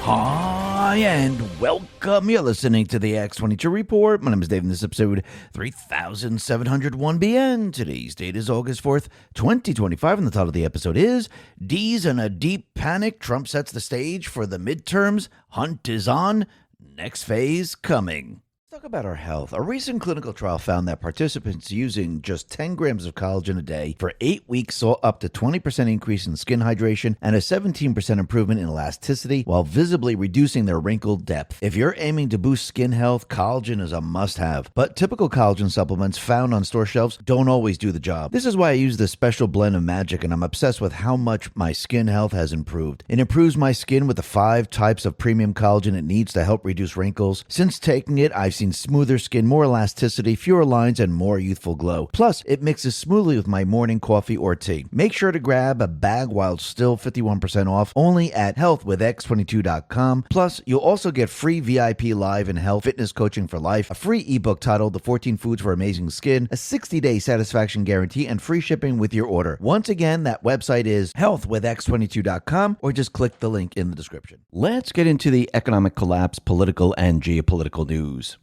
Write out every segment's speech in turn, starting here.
Hi, and welcome. You're listening to the X22 Report. My name is Dave, and this is episode 3701BN. Today's date is August 4th, 2025, and the title of the episode is D's in a Deep Panic. Trump sets the stage for the midterms. Hunt is on. Next phase coming. Let's talk about our health. A recent clinical trial found that participants using just 10 grams of collagen a day for 8 weeks saw up to 20% increase in skin hydration and a 17% improvement in elasticity while visibly reducing their wrinkle depth. If you're aiming to boost skin health, collagen is a must-have. But typical collagen supplements found on store shelves don't always do the job. This is why I use this special blend of magic, and I'm obsessed with how much my skin health has improved. It improves my skin with the 5 types of premium collagen it needs to help reduce wrinkles. Since taking it, I've seen smoother skin, more elasticity, fewer lines, and more youthful glow. Plus, it mixes smoothly with my morning coffee or tea. Make sure to grab a bag while it's still 51% off, only at healthwithx22.com. Plus, you'll also get free VIP live and health fitness coaching for life, a free ebook titled The 14 Foods for Amazing Skin, a 60-day satisfaction guarantee, and free shipping with your order. Once again, that website is healthwithx22.com, or just click the link in the description. Let's get into the economic collapse, political, and geopolitical news.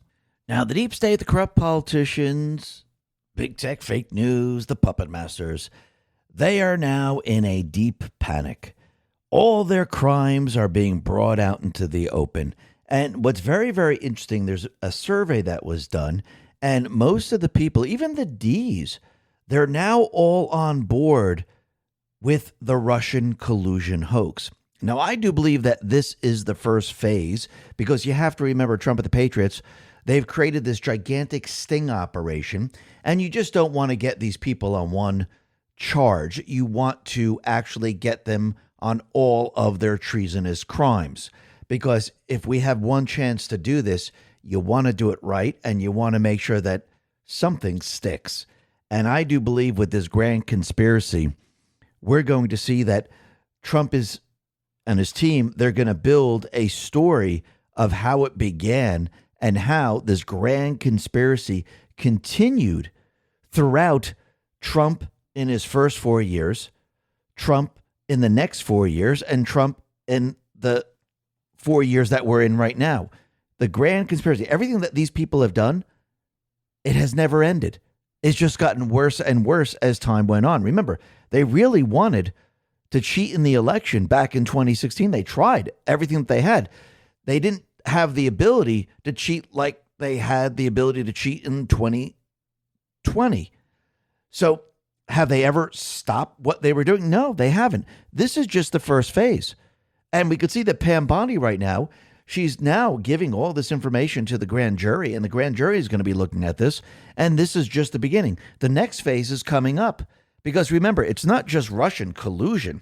Now, the deep state, the corrupt politicians, big tech, fake news, the puppet masters, they are now in a deep panic. All their crimes are being brought out into the open. And what's very, very interesting, there's a survey that was done, and most of the people, even the D's, they're now all on board with the Russian collusion hoax. Now, I do believe that this is the first phase, because you have to remember Trump and the Patriots, they've created this gigantic sting operation, and you just don't want to get these people on one charge. You want to actually get them on all of their treasonous crimes, because if we have one chance to do this, you want to do it right, and you want to make sure that something sticks. And I do believe with this grand conspiracy, we're going to see that Trump and his team, they're going to build a story of how it began and how this grand conspiracy continued throughout Trump in his first 4 years, Trump in the next 4 years, and Trump in the 4 years that we're in right now. The grand conspiracy, everything that these people have done, it has never ended. It's just gotten worse and worse as time went on. Remember, they really wanted to cheat in the election back in 2016. They tried everything that they had. They didn't have the ability to cheat like they had the ability to cheat in 2020. So have they ever stopped what they were doing? No, they haven't. This is just the first phase. And we could see that Pam Bondi right now, she's now giving all this information to the grand jury, and the grand jury is going to be looking at this. And this is just the beginning. The next phase is coming up, because remember, it's not just Russian collusion.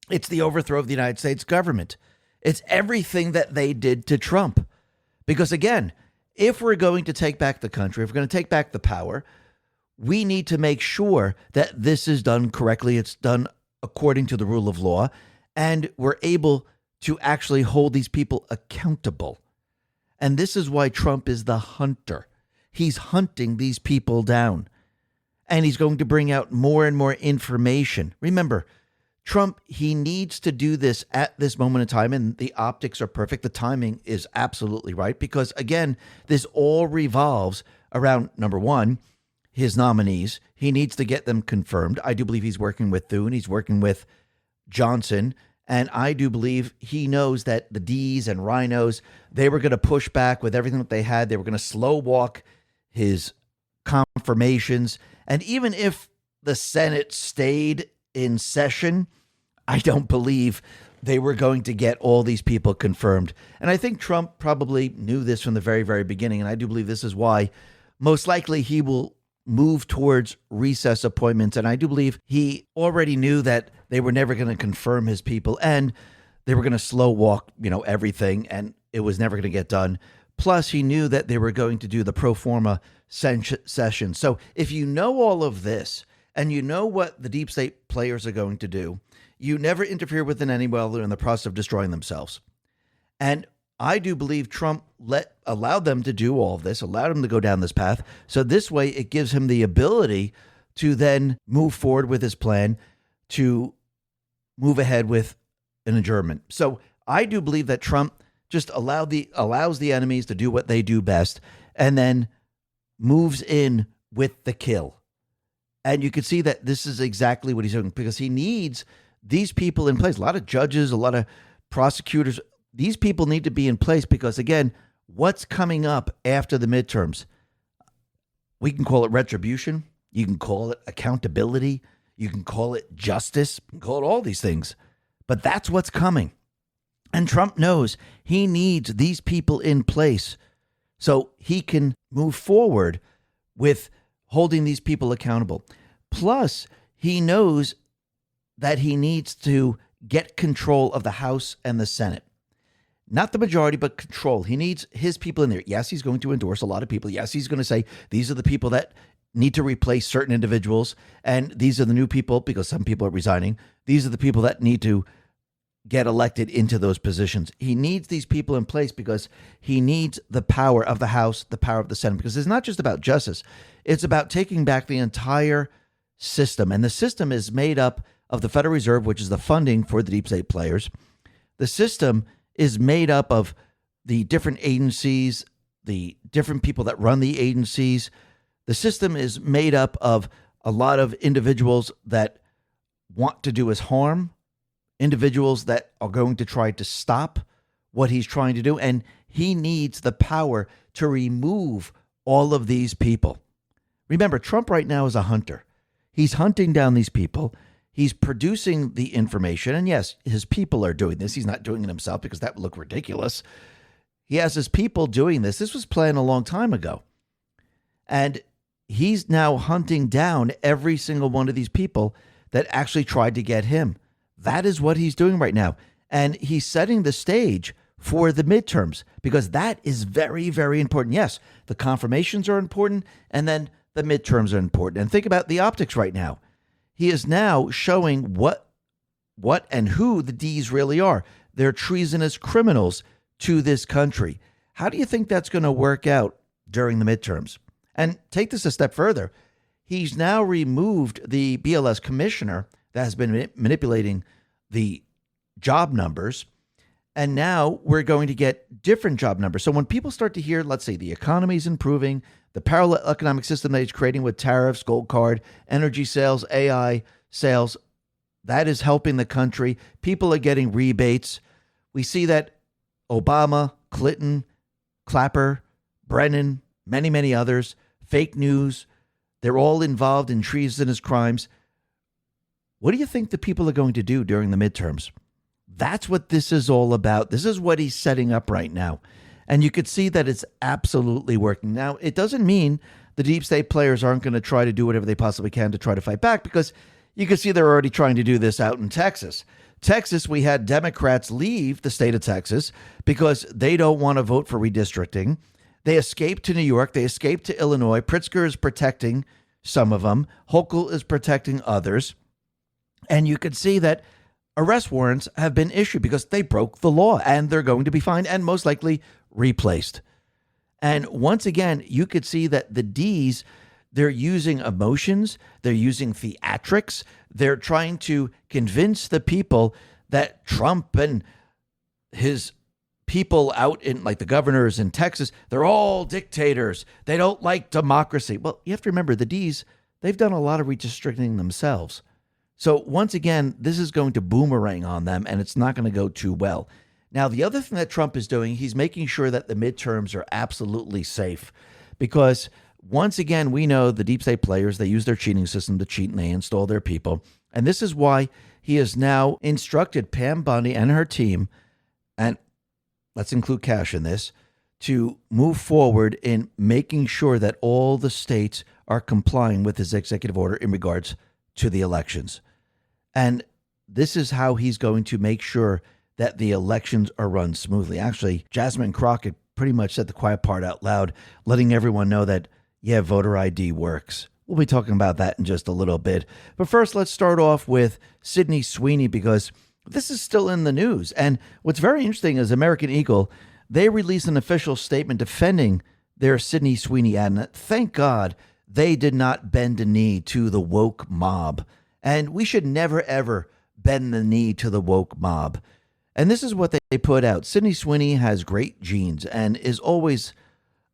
It's the overthrow of the United States government. It's everything that they did to Trump. Because again, if we're going to take back the country, if we're going to take back the power, we need to make sure that this is done correctly. It's done according to the rule of law, and we're able to actually hold these people accountable. And this is why Trump is the hunter. He's hunting these people down, and he's going to bring out more and more information. Remember, Trump, he needs to do this at this moment in time, and the optics are perfect. The timing is absolutely right, because, again, this all revolves around, number one, his nominees. He needs to get them confirmed. I do believe he's working with Thune. He's working with Johnson. And I do believe he knows that the D's and rhinos, they were going to push back with everything that they had. They were going to slow walk his confirmations. And even if the Senate stayed in session, I don't believe they were going to get all these people confirmed. And I think Trump probably knew this from the very, very beginning. And I do believe this is why most likely he will move towards recess appointments. And I do believe he already knew that they were never going to confirm his people, and they were going to slow walk, everything, and it was never going to get done. Plus, he knew that they were going to do the pro forma session. So if you know all of this, and you know what the deep state players are going to do, you never interfere with them anywhere while they're in the process of destroying themselves. And I do believe Trump allowed them to do all of this, allowed them to go down this path. So this way, it gives him the ability to then move forward with his plan to move ahead with an adjournment. So I do believe that Trump just allows the enemies to do what they do best and then moves in with the kill. And you can see that this is exactly what he's doing because he needs these people in place. A lot of judges, a lot of prosecutors, these people need to be in place because, again, what's coming up after the midterms? We can call it retribution. You can call it accountability. You can call it justice. You can call it all these things. But that's what's coming. And Trump knows he needs these people in place so he can move forward with holding these people accountable. Plus, he knows that he needs to get control of the House and the Senate. Not the majority, but control. He needs his people in there. Yes, he's going to endorse a lot of people. Yes, he's going to say these are the people that need to replace certain individuals. And these are the new people because some people are resigning. These are the people that need to get elected into those positions. He needs these people in place because he needs the power of the House, the power of the Senate, because it's not just about justice. It's about taking back the entire system. And the system is made up of the Federal Reserve, which is the funding for the deep state players. The system is made up of the different agencies, the different people that run the agencies. The system is made up of a lot of individuals that want to do his harm, individuals that are going to try to stop what he's trying to do. And he needs the power to remove all of these people. Remember, Trump right now is a hunter. He's hunting down these people. He's producing the information. And yes, his people are doing this. He's not doing it himself because that would look ridiculous. He has his people doing this. This was planned a long time ago. And he's now hunting down every single one of these people that actually tried to get him. That is what he's doing right now. And he's setting the stage for the midterms because that is very, very important. Yes, the confirmations are important, and then the midterms are important. And think about the optics right now. He is now showing what and who the D's really are. They're treasonous criminals to this country. How do you think that's going to work out during the midterms? And take this a step further. He's now removed the BLS commissioner that has been manipulating the job numbers. And now we're going to get different job numbers. So when people start to hear, let's say, the economy's improving, the parallel economic system that he's creating with tariffs, gold card, energy sales, AI sales, that is helping the country. People are getting rebates. We see that Obama, Clinton, Clapper, Brennan, many, many others, fake news, they're all involved in treasonous crimes. What do you think the people are going to do during the midterms? That's what this is all about. This is what he's setting up right now. And you could see that it's absolutely working. Now, it doesn't mean the deep state players aren't going to try to do whatever they possibly can to try to fight back, because you can see they're already trying to do this out in Texas. Texas, we had Democrats leave the state of Texas because they don't want to vote for redistricting. They escaped to New York. They escaped to Illinois. Pritzker is protecting some of them. Hochul is protecting others. And you could see that arrest warrants have been issued because they broke the law, and they're going to be fined and most likely replaced. And once again, you could see that the D's, they're using emotions, they're using theatrics, they're trying to convince the people that Trump and his people out in, like the governors in Texas, they're all dictators. They don't like democracy. Well, you have to remember the D's, they've done a lot of redistricting themselves. So once again, this is going to boomerang on them, and it's not going to go too well. Now, the other thing that Trump is doing, he's making sure that the midterms are absolutely safe, because once again, we know the deep state players, they use their cheating system to cheat, and they install their people. And this is why he has now instructed Pam Bondi and her team, and let's include Cash in this, to move forward in making sure that all the states are complying with his executive order in regards to the elections. And this is how he's going to make sure that the elections are run smoothly. Actually, Jasmine Crockett pretty much said the quiet part out loud, letting everyone know that, yeah, voter ID works. We'll be talking about that in just a little bit. But first, let's start off with Sydney Sweeney, because this is still in the news. And what's very interesting is American Eagle, they released an official statement defending their Sydney Sweeney ad. And thank God they did not bend a knee to the woke mob. And we should never, ever bend the knee to the woke mob. And this is what they put out. Sydney Sweeney has great genes and is always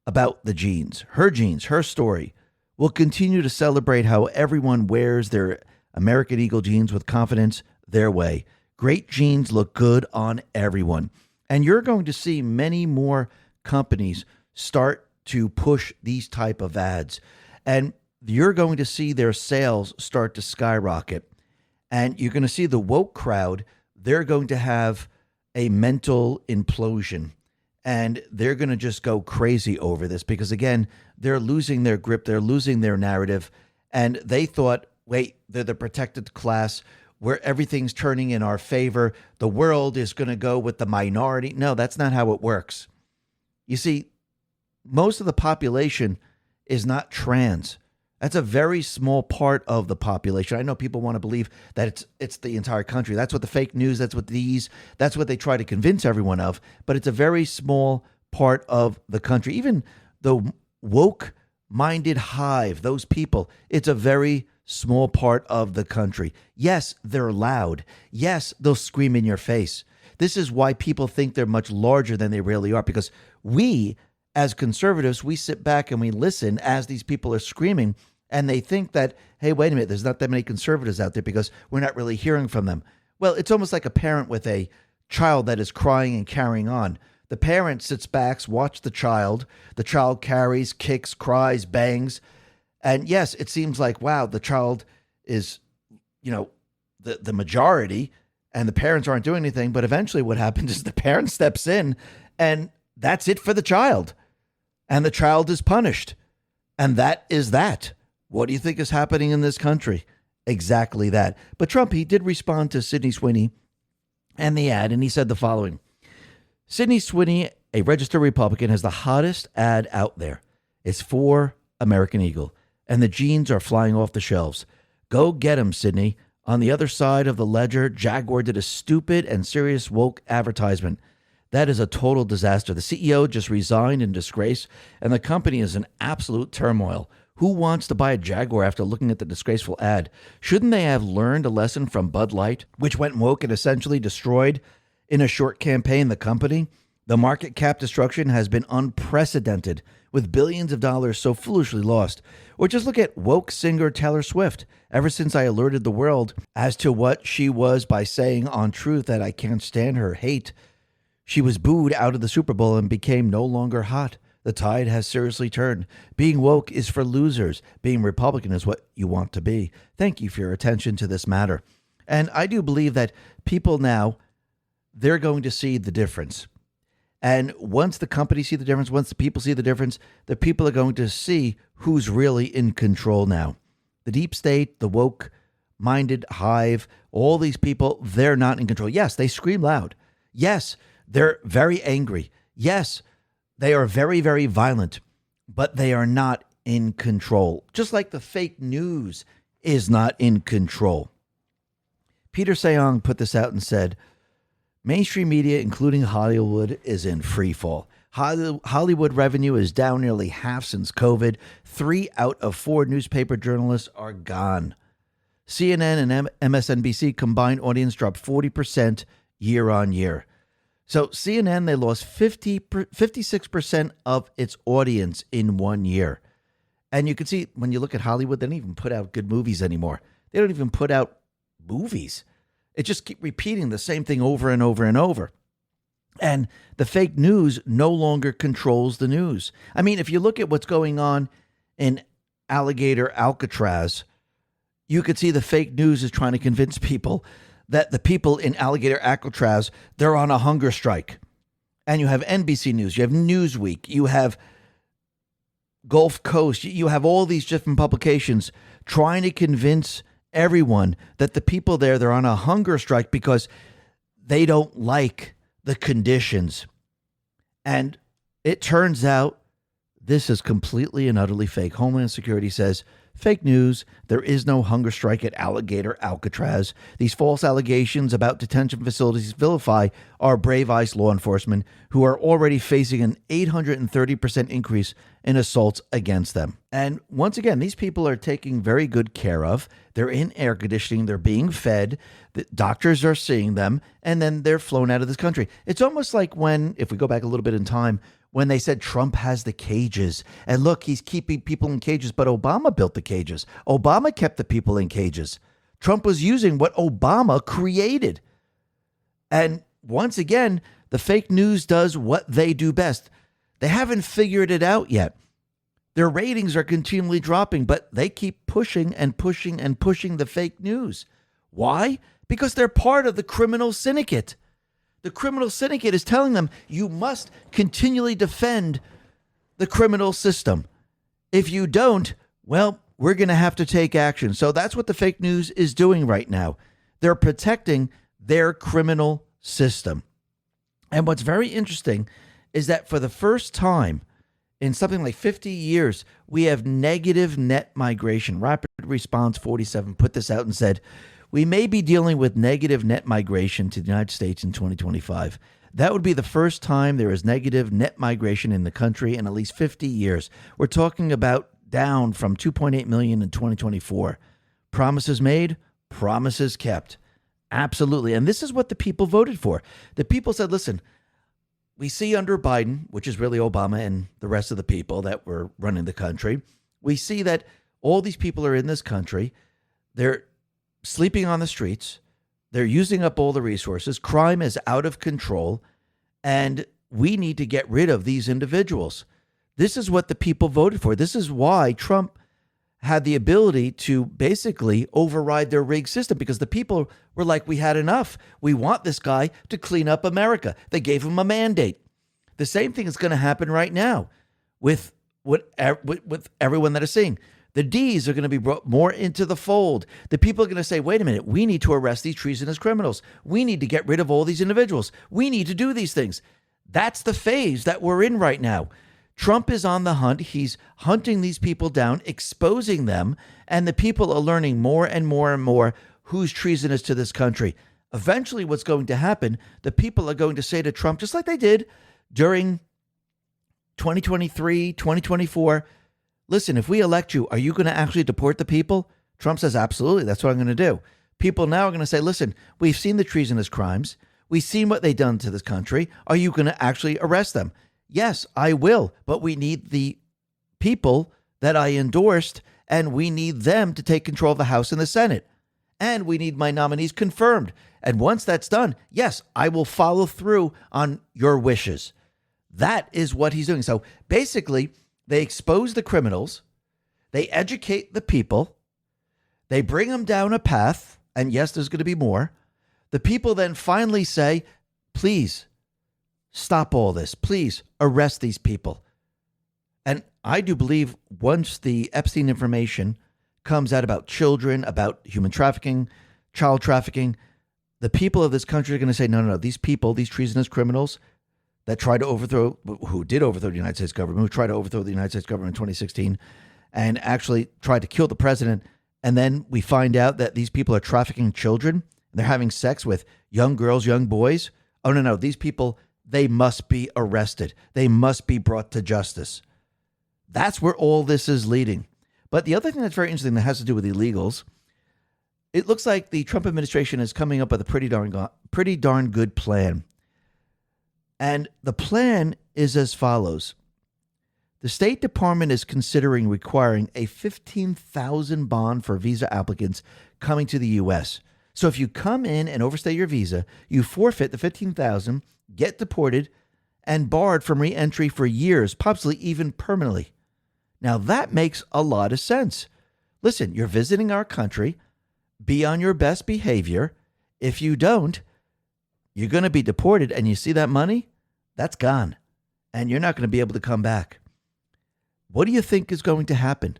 about the genes, her story. We'll continue to celebrate how everyone wears their American Eagle jeans with confidence their way. Great jeans look good on everyone. And you're going to see many more companies start to push these type of ads. And you're going to see their sales start to skyrocket. And you're going to see the woke crowd, they're going to have a mental implosion. And they're going to just go crazy over this because, again, they're losing their grip. They're losing their narrative. And they thought, wait, they're the protected class where everything's turning in our favor. The world is going to go with the minority. No, that's not how it works. You see, most of the population is not trans. That's a very small part of the population. I know people want to believe that it's the entire country. That's what the fake news, that's what they try to convince everyone of. But it's a very small part of the country. Even the woke-minded hive, those people, it's a very small part of the country. Yes, they're loud. Yes, they'll scream in your face. This is why people think they're much larger than they really are, because we, as conservatives, we sit back and we listen as these people are screaming, and they think that, hey, wait a minute, there's not that many conservatives out there because we're not really hearing from them. Well, it's almost like a parent with a child that is crying and carrying on. The parent sits back, watches the child carries, kicks, cries, bangs. And yes, it seems like, wow, the child is, the majority and the parents aren't doing anything. But eventually what happens is the parent steps in and that's it for the child. And the child is punished. And that is that. What do you think is happening in this country? Exactly that. But Trump, he did respond to Sydney Sweeney and the ad, and he said the following. Sydney Sweeney, a registered Republican, has the hottest ad out there. It's for American Eagle, and the jeans are flying off the shelves. Go get 'em, Sydney. On the other side of the ledger, Jaguar did a stupid and serious woke advertisement. That is a total disaster. The CEO just resigned in disgrace, and the company is in absolute turmoil. Who wants to buy a Jaguar after looking at the disgraceful ad? Shouldn't they have learned a lesson from Bud Light, which went woke and essentially destroyed in a short campaign the company? The market cap destruction has been unprecedented, with billions of dollars so foolishly lost. Or just look at woke singer Taylor Swift. Ever since I alerted the world as to what she was by saying on Truth that I can't stand her hate, she was booed out of the Super Bowl and became no longer hot. The tide has seriously turned. Being woke is for losers. Being Republican is what you want to be. Thank you for your attention to this matter. And I do believe that people now, they're going to see the difference. And once the companies see the difference, once the people see the difference, the people are going to see who's really in control now. The deep state, the woke-minded hive, all these people, they're not in control. Yes, they scream loud. Yes, they're very angry. Yes, they are very, very violent, but they are not in control. Just like the fake news is not in control. Peter Sayong put this out and said, mainstream media, including Hollywood, is in free fall. Hollywood revenue is down nearly half since COVID. 3 out of 4 newspaper journalists are gone. CNN and MSNBC combined audience dropped 40% year on year. So CNN, they lost 56% of its audience in 1 year. And you can see when you look at Hollywood, they don't even put out good movies anymore. They don't even put out movies. It just keep repeating the same thing over and over and over. And the fake news no longer controls the news. I mean, if you look at what's going on in Alligator Alcatraz, you could see the fake news is trying to convince people that the people in Alligator Alcatraz, they're on a hunger strike. And you have NBC News, you have Newsweek, you have Gulf Coast, you have all these different publications trying to convince everyone that the people there, they're on a hunger strike because they don't like the conditions. And it turns out this is completely and utterly fake. Homeland Security says Fake news. There is no hunger strike at Alligator Alcatraz. These false allegations about detention facilities vilify our brave ICE law enforcement who are already facing an 830% increase in assaults against them. And once again, these people are taken very good care of. They're in air conditioning. They're being fed. The doctors are seeing them, and then they're flown out of this country. It's almost like when, if we go back a little bit in time, when they said Trump has the cages. And look, he's keeping people in cages, but Obama built the cages. Obama kept the people in cages. Trump was using what Obama created. And once again, the fake news does what they do best. They haven't figured it out yet. Their ratings are continually dropping, but they keep pushing and pushing and pushing the fake news. Why? Because they're part of the criminal syndicate. The criminal syndicate is telling them you must continually defend the criminal system. If you don't, well, we're going to have to take action. So that's what the fake news is doing right now. They're protecting their criminal system. And what's very interesting is that for the first time in something like 50 years, we have negative net migration. Rapid Response 47 put this out and said, we may be dealing with negative net migration to the United States in 2025. That would be the first time there is negative net migration in the country in at least 50 years. We're talking about down from 2.8 million in 2024. Promises made, promises kept. Absolutely. And this is what the people voted for. The people said, listen, we see under Biden, which is really Obama and the rest of the people that were running the country, we see that all these people are in this country. They're sleeping on the streets. They're using up all the resources. Crime is out of control. And we need to get rid of these individuals. This is what the people voted for. This is why Trump had the ability to basically override their rigged system, because the people were like, we had enough. We want this guy to clean up America. They gave him a mandate. The same thing is going to happen right now with everyone that is seeing. The D's are going to be brought more into the fold. The people are going to say, wait a minute, we need to arrest these treasonous criminals. We need to get rid of all these individuals. We need to do these things. That's the phase that we're in right now. Trump is on the hunt. He's hunting these people down, exposing them, and the people are learning more and more and more who's treasonous to this country. Eventually, what's going to happen, the people are going to say to Trump, just like they did during 2023, 2024, listen, if we elect you, are you going to actually deport the people? Trump says, absolutely, that's what I'm going to do. People now are going to say, listen, we've seen the treasonous crimes. We've seen what they've done to this country. Are you going to actually arrest them? Yes, I will, but we need the people that I endorsed, and we need them to take control of the House and the Senate. And we need my nominees confirmed. And once that's done, yes, I will follow through on your wishes. That is what he's doing. So basically, they expose the criminals, they educate the people, they bring them down a path, and yes, there's going to be more. The people then finally say, please, stop all this. Please arrest these people. And I do believe once the Epstein information comes out about children, about human trafficking, child trafficking, the people of this country are going to say, no, these people, these treasonous criminals that tried to overthrow, who did overthrow the United States government, who tried to overthrow the United States government in 2016 and actually tried to kill the president. And then we find out that these people are trafficking children. They're having sex with young girls, young boys. Oh, no, these people, they must be arrested. They must be brought to justice. That's where all this is leading. But the other thing that's very interesting that has to do with illegals, it looks like the Trump administration is coming up with a pretty darn good plan. And the plan is as follows. The State Department is considering requiring a $15,000 bond for visa applicants coming to the U.S. So if you come in and overstay your visa, you forfeit the $15,000, get deported, and barred from re-entry for years, possibly even permanently. Now that makes a lot of sense. Listen, you're visiting our country. Be on your best behavior. If you don't, you're going to be deported, and you see that money? That's gone, and you're not going to be able to come back. What do you think is going to happen?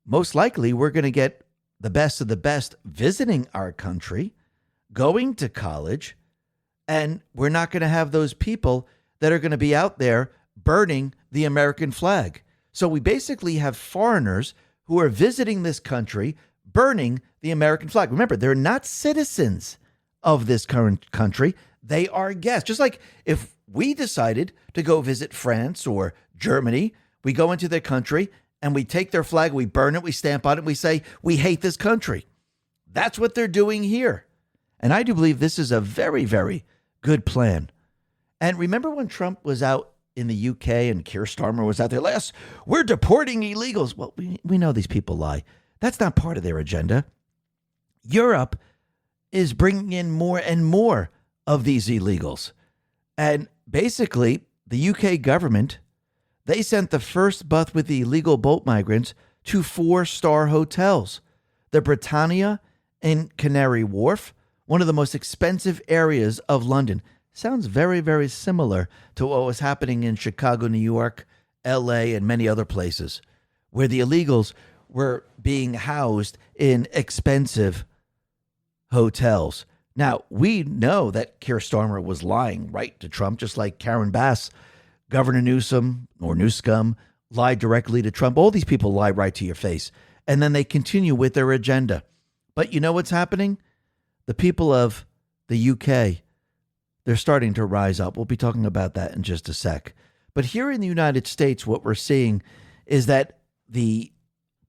Most likely, we're going to get the best of the best visiting our country, going to college, and we're not going to have those people that are going to be out there burning the American flag. So we basically have foreigners who are visiting this country, burning the American flag. Remember, they're not citizens of this current country. They are guests. Just like if we decided to go visit France or Germany, we go into their country and we take their flag, we burn it, we stamp on it, we say, we hate this country. That's what they're doing here. And I do believe this is a very, very good plan. And remember when Trump was out in the UK and Keir Starmer was out there last, we're deporting illegals. Well, we know these people lie. That's not part of their agenda. Europe is bringing in more and more of these illegals. And basically, the UK government, they sent the first bus with the illegal boat migrants to 4-star hotels. The Britannia in Canary Wharf, one of the most expensive areas of London. Sounds very, very similar to what was happening in Chicago, New York, LA, and many other places, where the illegals were being housed in expensive hotels. Now, we know that Keir Starmer was lying right to Trump, just like Karen Bass, Governor Newsom, lied directly to Trump. All these people lie right to your face. And then they continue with their agenda. But you know what's happening? The people of the UK, they're starting to rise up. We'll be talking about that in just a sec. But here in the United States, what we're seeing is that the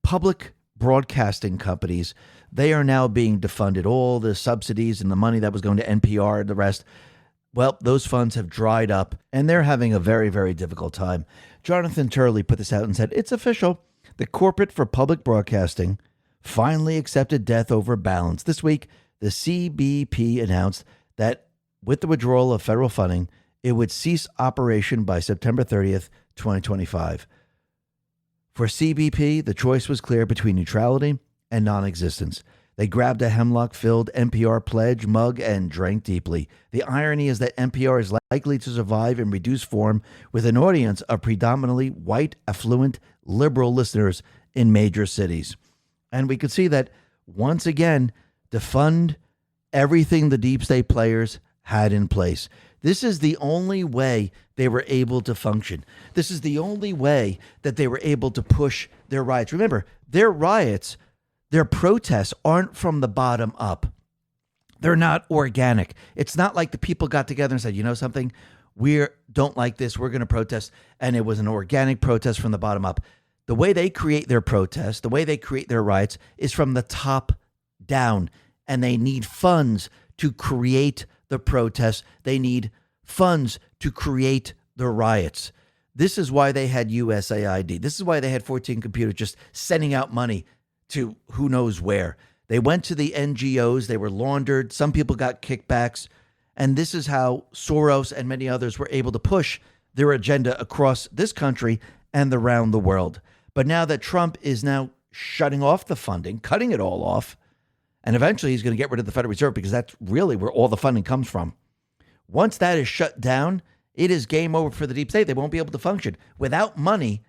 public broadcasting companies, they are now being defunded. All the subsidies and the money that was going to NPR and the rest, well, those funds have dried up, and they're having a very, very difficult time. Jonathan Turley put this out and said, it's official. The Corporate for Public Broadcasting finally accepted death over balance. This week, the CBP announced that with the withdrawal of federal funding, it would cease operation by September 30th, 2025. For CBP, the choice was clear between neutrality and non-existence. They grabbed a hemlock-filled NPR pledge mug and drank deeply. The irony is that NPR is likely to survive in reduced form with an audience of predominantly white, affluent, liberal listeners in major cities. And we could see that, once again, defund everything the deep state players had in place. This is the only way they were able to function. This is the only way that they were able to push their riots. Remember, their riots, their protests aren't from the bottom up. They're not organic. It's not like the people got together and said, you know something, we don't like this, we're going to protest. And it was an organic protest from the bottom up. The way they create their protests, the way they create their riots is from the top down. And they need funds to create the protests. They need funds to create the riots. This is why they had USAID. This is why they had 14 computers just sending out money to who knows where. They went to the NGOs. They were laundered. Some people got kickbacks. And this is how Soros and many others were able to push their agenda across this country and around the world. But now that Trump is now shutting off the funding, cutting it all off, and eventually he's going to get rid of the Federal Reserve because that's really where all the funding comes from. Once that is shut down, it is game over for the deep state. They won't be able to function. Without money,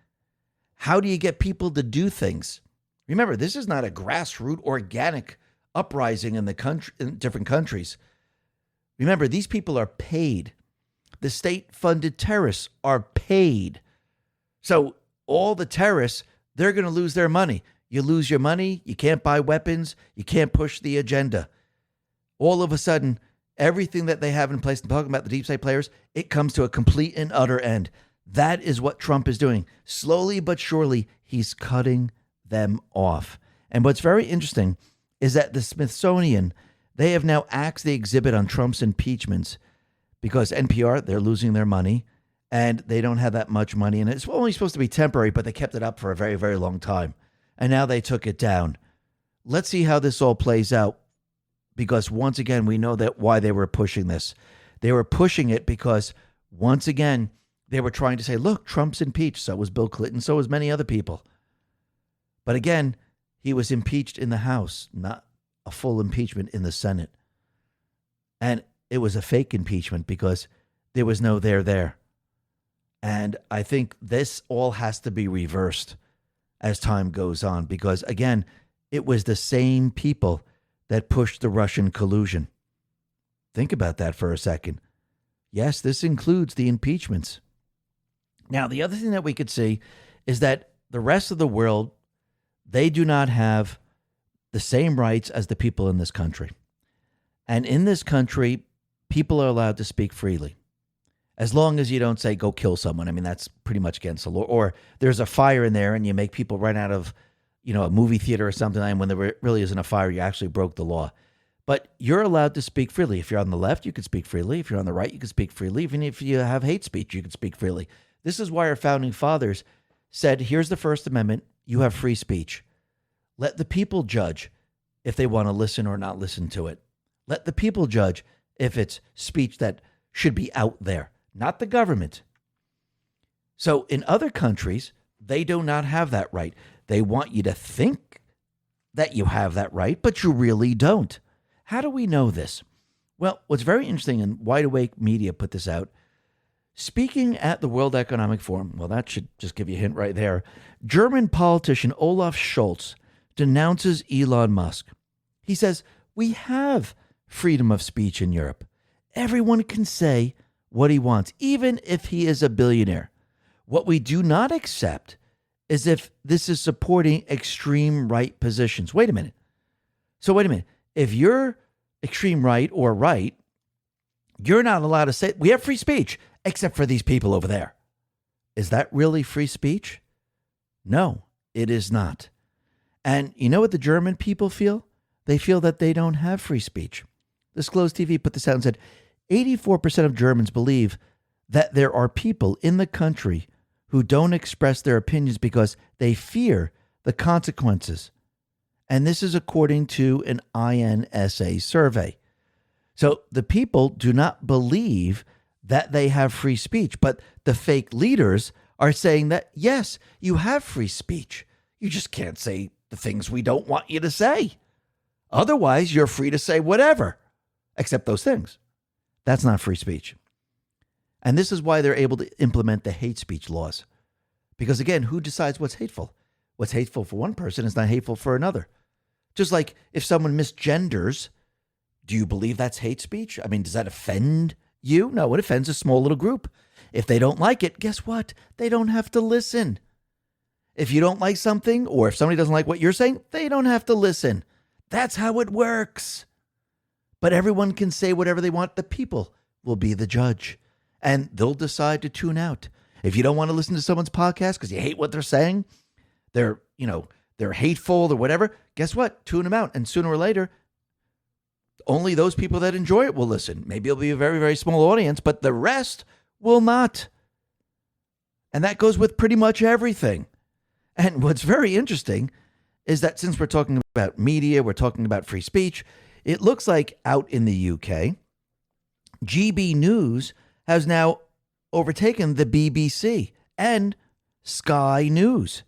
how do you get people to do things? Remember, this is not a grassroots organic uprising in the country, in different countries. Remember, these people are paid. The state-funded terrorists are paid. So all the terrorists, they're going to lose their money. You lose your money, you can't buy weapons, you can't push the agenda. All of a sudden, everything that they have in place, and talking about the deep state players, it comes to a complete and utter end. That is what Trump is doing. Slowly but surely, he's cutting them off. And what's very interesting is that the Smithsonian, they have now axed the exhibit on Trump's impeachments because NPR, they're losing their money and they don't have that much money. And it's only supposed to be temporary, but they kept it up for a very, very long time. And now they took it down. Let's see how this all plays out. Because once again, we know that why they were pushing this. They were pushing it because, once again, they were trying to say, look, Trump's impeached. So was Bill Clinton. So was many other people. But again, he was impeached in the House, not a full impeachment in the Senate. And it was a fake impeachment because there was no there. And I think this all has to be reversed as time goes on, because again, it was the same people that pushed the Russian collusion. Think about that for a second. Yes, this includes the impeachments. Now, the other thing that we could see is that the rest of the world, they do not have the same rights as the people in this country. And in this country, people are allowed to speak freely. As long as you don't say, go kill someone. I mean, that's pretty much against the law. Or there's a fire in there and you make people run out of, a movie theater or something. And when there really isn't a fire, you actually broke the law. But you're allowed to speak freely. If you're on the left, you can speak freely. If you're on the right, you can speak freely. Even if you have hate speech, you can speak freely. This is why our founding fathers said, here's the First Amendment. You have free speech. Let the people judge if they want to listen or not listen to it. Let the people judge if it's speech that should be out there, not the government. So in other countries, they do not have that right. They want you to think that you have that right, but you really don't. How do we know this? Well, what's very interesting, and Wide Awake Media put this out, speaking at the World Economic Forum, well, that should just give you a hint right there, German politician Olaf Scholz denounces Elon Musk. He says, we have freedom of speech in Europe. Everyone can say what he wants, even if he is a billionaire. What we do not accept is if this is supporting extreme right positions. Wait a minute. If you're extreme right or right, you're not allowed to say, we have free speech, except for these people over there. Is that really free speech? No, it is not. And you know what the German people feel? They feel that they don't have free speech. Disclosed TV put this out and said, 84% of Germans believe that there are people in the country who don't express their opinions because they fear the consequences. And this is according to an INSA survey. So the people do not believe that they have free speech, but the fake leaders are saying that, yes, you have free speech. You just can't say the things we don't want you to say. Otherwise, you're free to say whatever, except those things. That's not free speech. And this is why they're able to implement the hate speech laws. Because again, who decides what's hateful? What's hateful for one person is not hateful for another. Just like if someone misgenders, do you believe that's hate speech? I mean, does that offend you? No, it offends a small little group. If they don't like it, guess what? They don't have to listen. If you don't like something, or if somebody doesn't like what you're saying, they don't have to listen. That's how it works. But everyone can say whatever they want. The people will be the judge, and they'll decide to tune out. If you don't want to listen to someone's podcast because you hate what they're saying, they're hateful or whatever, guess what? Tune them out. And sooner or later, only those people that enjoy it will listen. Maybe it'll be a very, very small audience, but the rest will not. And that goes with pretty much everything. And what's very interesting is that since we're talking about media, we're talking about free speech, it looks like out in the UK, GB News has now overtaken the BBC and Sky News.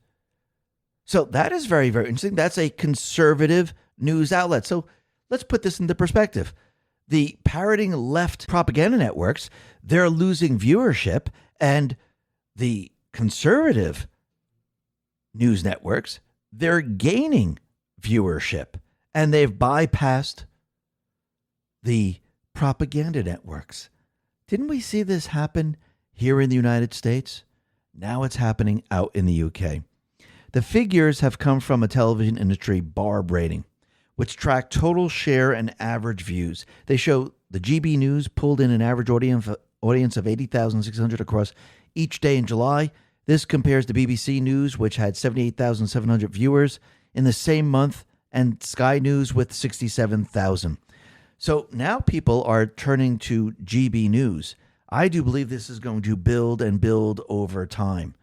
So that is very, very interesting. That's a conservative news outlet. So let's put this into perspective. The parroting left propaganda networks, they're losing viewership, and the conservative news networks, they're gaining viewership, and they've bypassed the propaganda networks. Didn't we see this happen here in the United States? Now it's happening out in the UK. The figures have come from a television industry Barb rating, which track total share and average views. They show the GB News pulled in an average audience of 80,600 across each day in July. This compares to BBC News, which had 78,700 viewers in the same month, and Sky News with 67,000. So now people are turning to GB News. I do believe this is going to build and build over time,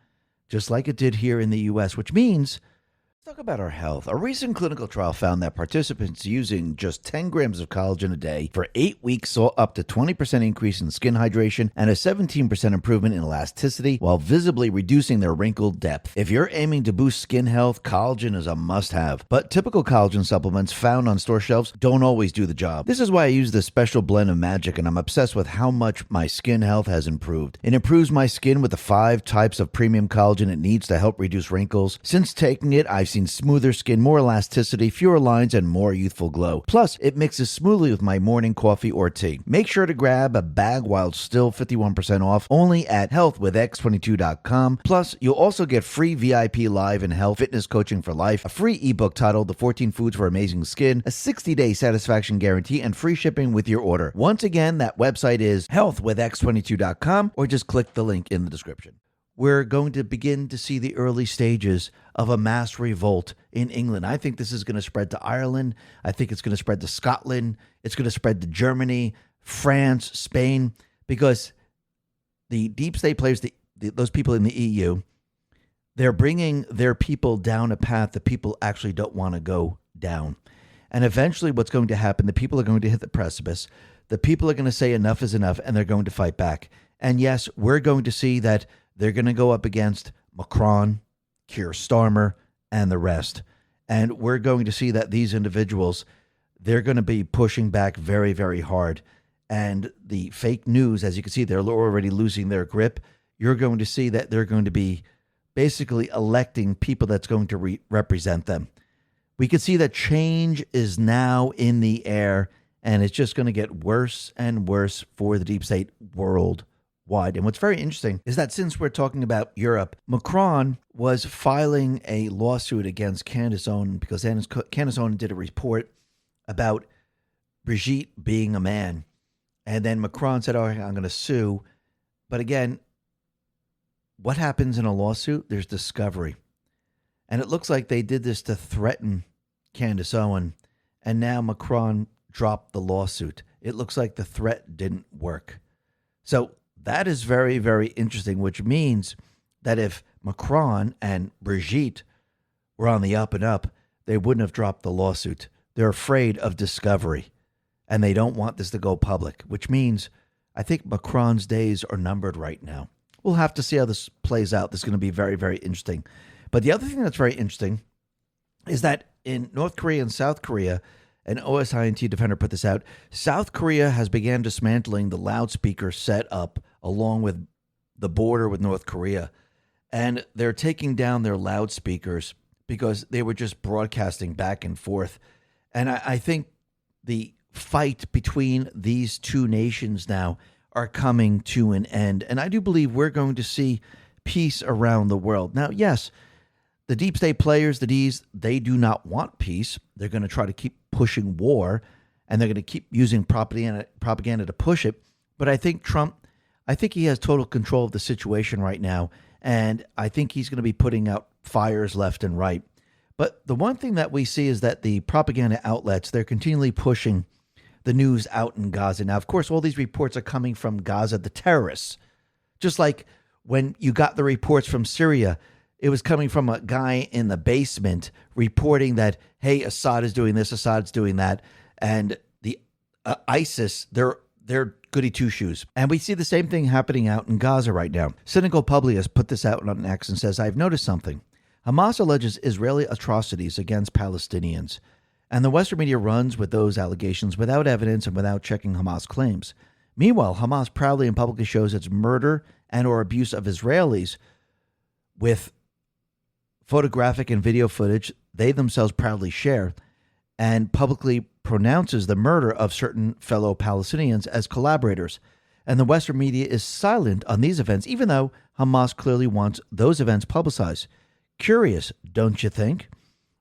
just like it did here in the U.S., which means, let's talk about our health. A recent clinical trial found that participants using just 10 grams of collagen a day for 8 weeks saw up to 20% increase in skin hydration and a 17% improvement in elasticity while visibly reducing their wrinkle depth. If you're aiming to boost skin health, collagen is a must-have. But typical collagen supplements found on store shelves don't always do the job. This is why I use this special blend of magic, and I'm obsessed with how much my skin health has improved. It improves my skin with the 5 types of premium collagen it needs to help reduce wrinkles. Since taking it, I've seen smoother skin, more elasticity, fewer lines, and more youthful glow. Plus, it mixes smoothly with my morning coffee or tea. Make sure to grab a bag while it's still 51% off only at healthwithx22.com. Plus, you'll also get free VIP live and health fitness coaching for life, a free ebook titled The 14 Foods for Amazing Skin, a 60-day satisfaction guarantee, and free shipping with your order. Once again, that website is healthwithx22.com, or just click the link in the description. We're going to begin to see the early stages of a mass revolt in England. I think this is going to spread to Ireland. I think it's going to spread to Scotland. It's going to spread to Germany, France, Spain, because the deep state players, those people in the EU, they're bringing their people down a path that people actually don't want to go down. And eventually what's going to happen, the people are going to hit the precipice. The people are going to say enough is enough, and they're going to fight back. And yes, we're going to see that they're going to go up against Macron, Keir Starmer, and the rest. And we're going to see that these individuals, they're going to be pushing back very, very hard. And the fake news, as you can see, they're already losing their grip. You're going to see that they're going to be basically electing people that's going to represent them. We can see that change is now in the air, and it's just going to get worse and worse for the deep state worldwide. And what's very interesting is that since we're talking about Europe, Macron was filing a lawsuit against Candace Owen because Candace Owen did a report about Brigitte being a man. And then Macron said, I'm going to sue. But again, what happens in a lawsuit? There's discovery. And it looks like they did this to threaten Candace Owen. And now Macron dropped the lawsuit. It looks like the threat didn't work. So that is very, very interesting, which means that if Macron and Brigitte were on the up and up, they wouldn't have dropped the lawsuit. They're afraid of discovery, and they don't want this to go public, which means I think Macron's days are numbered right now. We'll have to see how this plays out. This is going to be very, very interesting. But the other thing that's very interesting is that in North Korea and South Korea, an OSINT defender put this out, South Korea has began dismantling the loudspeaker set up along with the border with North Korea. And they're taking down their loudspeakers because they were just broadcasting back and forth. And I think the fight between these two nations now are coming to an end. And I do believe we're going to see peace around the world. Now, yes, the deep state players, the Ds, they do not want peace. They're going to try to keep pushing war, and they're going to keep using propaganda to push it. But I think Trump, I think he has total control of the situation right now, and I think he's going to be putting out fires left and right. But the one thing that we see is that the propaganda outlets, they're continually pushing the news out in Gaza. Now, of course, all these reports are coming from Gaza, the terrorists. Just like when you got the reports from Syria, it was coming from a guy in the basement reporting that, hey, Assad is doing this, Assad's doing that. And the ISIS, they're goody two-shoes. And we see the same thing happening out in Gaza right now. Cynical Publius put this out on X and says, I've noticed something. Hamas alleges Israeli atrocities against Palestinians. And the Western media runs with those allegations without evidence and without checking Hamas claims. Meanwhile, Hamas proudly and publicly shows its murder and or abuse of Israelis with photographic and video footage they themselves proudly share, and publicly pronounces the murder of certain fellow Palestinians as collaborators. And the Western media is silent on these events, even though Hamas clearly wants those events publicized. Curious, don't you think?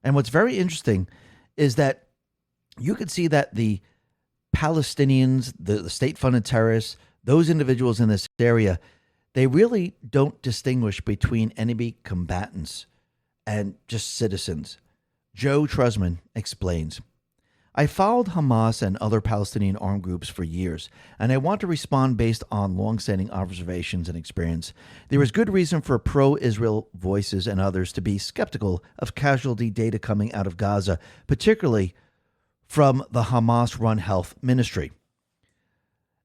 And what's very interesting is that you could see that the Palestinians, the state-funded terrorists, those individuals in this area, they really don't distinguish between enemy combatants and just citizens. Joe Trusman explains, I followed Hamas and other Palestinian armed groups for years, and I want to respond based on long-standing observations and experience. There is good reason for pro-Israel voices and others to be skeptical of casualty data coming out of Gaza, particularly from the Hamas-run health ministry,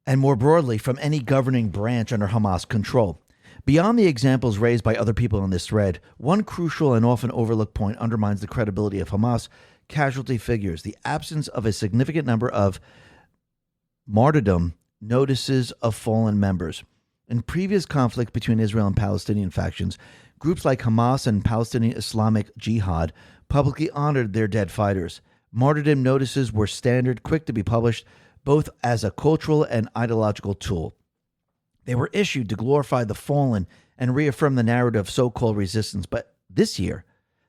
and more broadly from any governing branch under Hamas control. Beyond the examples raised by other people in this thread, one crucial and often overlooked point undermines the credibility of Hamas casualty figures: the absence of a significant number of martyrdom notices of fallen members. In previous conflicts between Israel and Palestinian factions, Groups like Hamas and Palestinian Islamic Jihad publicly honored their dead fighters. Martyrdom notices were standard, quick to be published, both as a cultural and ideological tool. They were issued to glorify the fallen and reaffirm the narrative of so-called resistance. But this year,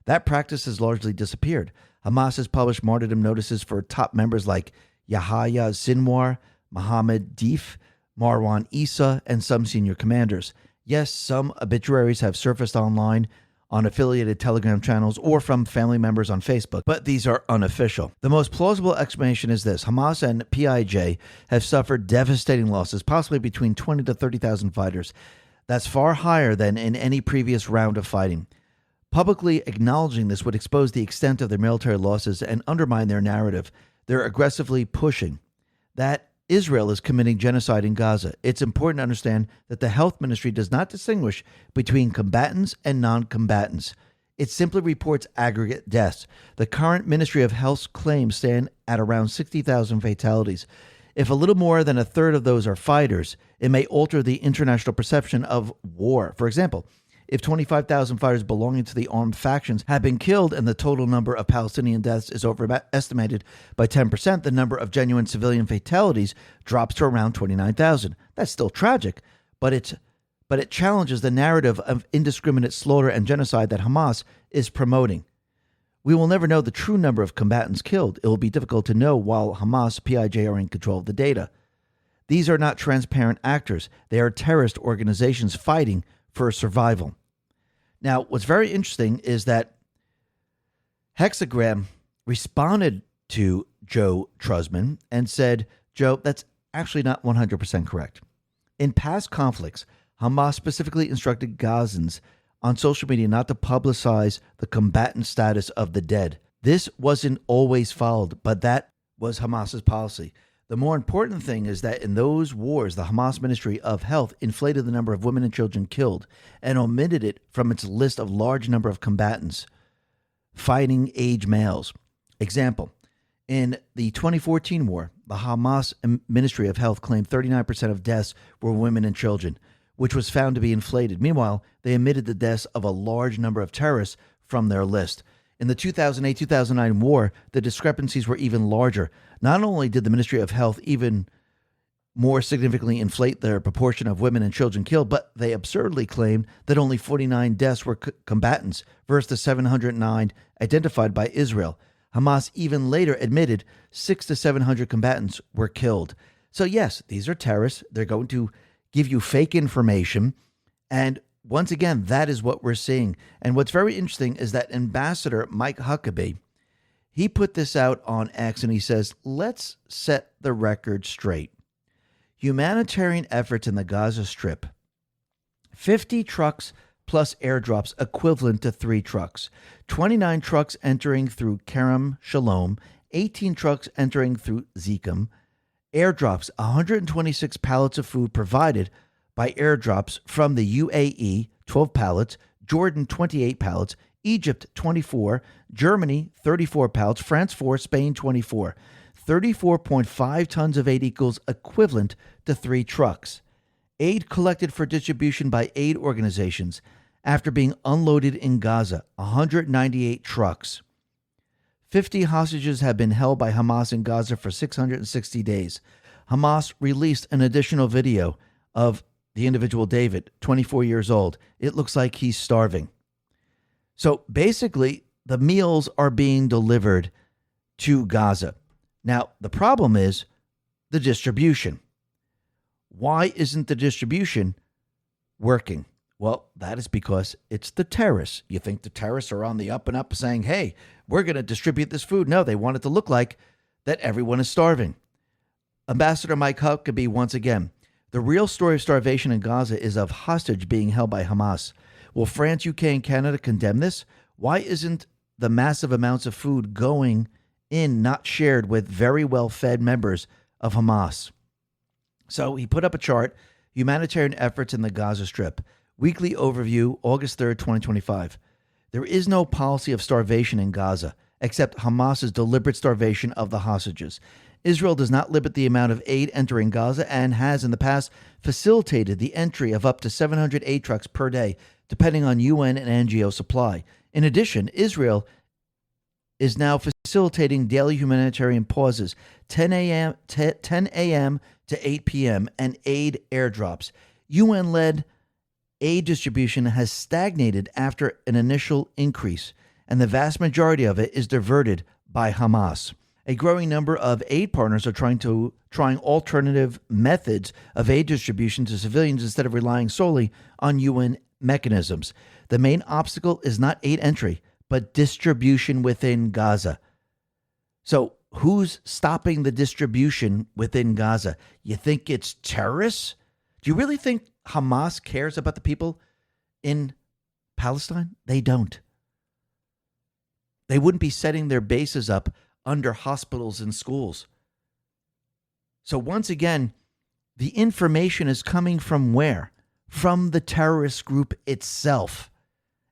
that practice has largely disappeared. Hamas has published martyrdom notices for top members like Yahya Sinwar, Mohammed Deif, Marwan Issa, and some senior commanders. Yes, some obituaries have surfaced online on affiliated Telegram channels or from family members on Facebook, but these are unofficial. The most plausible explanation is this. Hamas and PIJ have suffered devastating losses, possibly between 20 to 30,000 fighters. That's far higher than in any previous round of fighting. Publicly acknowledging this would expose the extent of their military losses and undermine their narrative. They're aggressively pushing that Israel is committing genocide in Gaza. It's important to understand that the health ministry does not distinguish between combatants and non-combatants. It simply reports aggregate deaths. The current Ministry of Health's claims stand at around 60,000 fatalities. If a little more than a third of those are fighters, it may alter the international perception of war. For example, if 25,000 fighters belonging to the armed factions have been killed and the total number of Palestinian deaths is overestimated by 10%, the number of genuine civilian fatalities drops to around 29,000. That's still tragic, but it challenges the narrative of indiscriminate slaughter and genocide that Hamas is promoting. We will never know the true number of combatants killed. It will be difficult to know while Hamas, PIJ are in control of the data. These are not transparent actors. They are terrorist organizations fighting for survival. Now, what's very interesting is that Hexagram responded to Joe Trusman and said, Joe, that's actually not 100% correct. In past conflicts, Hamas specifically instructed Gazans on social media not to publicize the combatant status of the dead. This wasn't always followed, but that was Hamas's policy. The more important thing is that in those wars, the Hamas Ministry of Health inflated the number of women and children killed and omitted it from its list of large number of combatants, fighting age males. Example, in the 2014 war, the Hamas Ministry of Health claimed 39% of deaths were women and children, which was found to be inflated. Meanwhile, they omitted the deaths of a large number of terrorists from their list. In the 2008-2009 war, the discrepancies were even larger. Not only did the Ministry of Health even more significantly inflate their proportion of women and children killed, but they absurdly claimed that only 49 deaths were combatants versus the 709 identified by Israel. Hamas even later admitted 600 to 700 combatants were killed. So yes, these are terrorists. They're going to give you fake information, and once again, that is what we're seeing. And what's very interesting is that Ambassador Mike Huckabee, he put this out on X and he says, let's set the record straight. Humanitarian efforts in the Gaza Strip, 50 trucks plus airdrops equivalent to 3 trucks, 29 trucks entering through Kerem Shalom, 18 trucks entering through Zikum, airdrops, 126 pallets of food provided by airdrops from the UAE, 12 pallets, Jordan, 28 pallets, Egypt, 24, Germany, 34 pallets, France, 4, Spain, 24. 34.5 tons of aid equals equivalent to 3 trucks. Aid collected for distribution by aid organizations after being unloaded in Gaza, 198 trucks. 50 hostages have been held by Hamas in Gaza for 660 days. Hamas released an additional video of the individual David, 24 years old. It looks like he's starving. So basically, the meals are being delivered to Gaza. Now, the problem is the distribution. Why isn't the distribution working? Well, that is because it's the terrorists. You think the terrorists are on the up and up saying, hey, we're going to distribute this food. No, they want it to look like that everyone is starving. Ambassador Mike Huckabee, once again, the real story of starvation in Gaza is of hostage being held by Hamas. Will France, UK, and Canada condemn this? Why isn't the massive amounts of food going in not shared with very well-fed members of Hamas? So he put up a chart, humanitarian efforts in the Gaza Strip. Weekly overview, August 3rd, 2025. There is no policy of starvation in Gaza, except Hamas's deliberate starvation of the hostages. Israel does not limit the amount of aid entering Gaza and has in the past facilitated the entry of up to 700 aid trucks per day depending on UN and NGO supply. In addition, Israel is now facilitating daily humanitarian pauses, 10 a.m. to 8 p.m., and aid airdrops. UN-led aid distribution has stagnated after an initial increase, and the vast majority of it is diverted by Hamas. A growing number of aid partners are trying alternative methods of aid distribution to civilians instead of relying solely on UN mechanisms. The main obstacle is not aid entry, but distribution within Gaza. So who's stopping the distribution within Gaza? You think it's terrorists? Do you really think Hamas cares about the people in Palestine? They don't. They wouldn't be setting their bases up under hospitals and schools. So once again, the information is coming from where? From the terrorist group itself.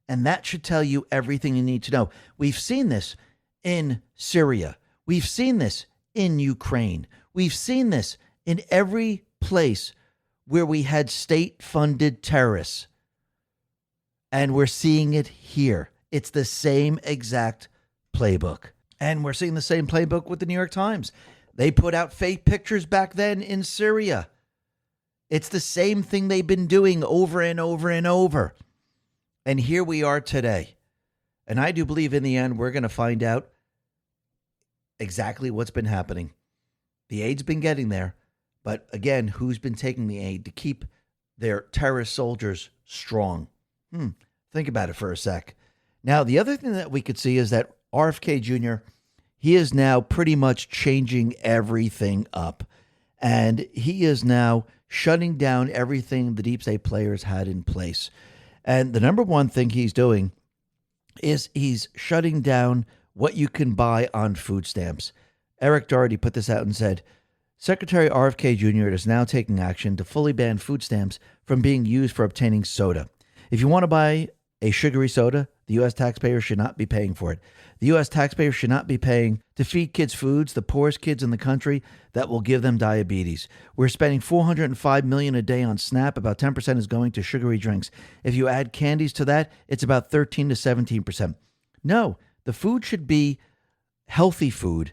And that should tell you everything you need to know. We've seen this in Syria. We've seen this in Ukraine. We've seen this in every place where we had state-funded terrorists. And we're seeing it here. It's the same exact playbook. And we're seeing the same playbook with the New York Times. They put out fake pictures back then in Syria. It's the same thing they've been doing over and over and over. And here we are today. And I do believe in the end, we're going to find out exactly what's been happening. The aid's been getting there. But again, who's been taking the aid to keep their terrorist soldiers strong? Think about it for a sec. Now, the other thing that we could see is that RFK Jr., he is now pretty much changing everything up. And he is now shutting down everything the deep state players had in place. And the number one thing he's doing is he's shutting down what you can buy on food stamps. Eric Doherty put this out and said, Secretary RFK Jr. is now taking action to fully ban food stamps from being used for obtaining soda. If you want to buy a sugary soda, the U.S. taxpayer should not be paying for it. The U.S. taxpayer should not be paying to feed kids foods, the poorest kids in the country, that will give them diabetes. We're spending $405 million a day on SNAP. About 10% is going to sugary drinks. If you add candies to that, it's about 13 to 17%. No, the food should be healthy food.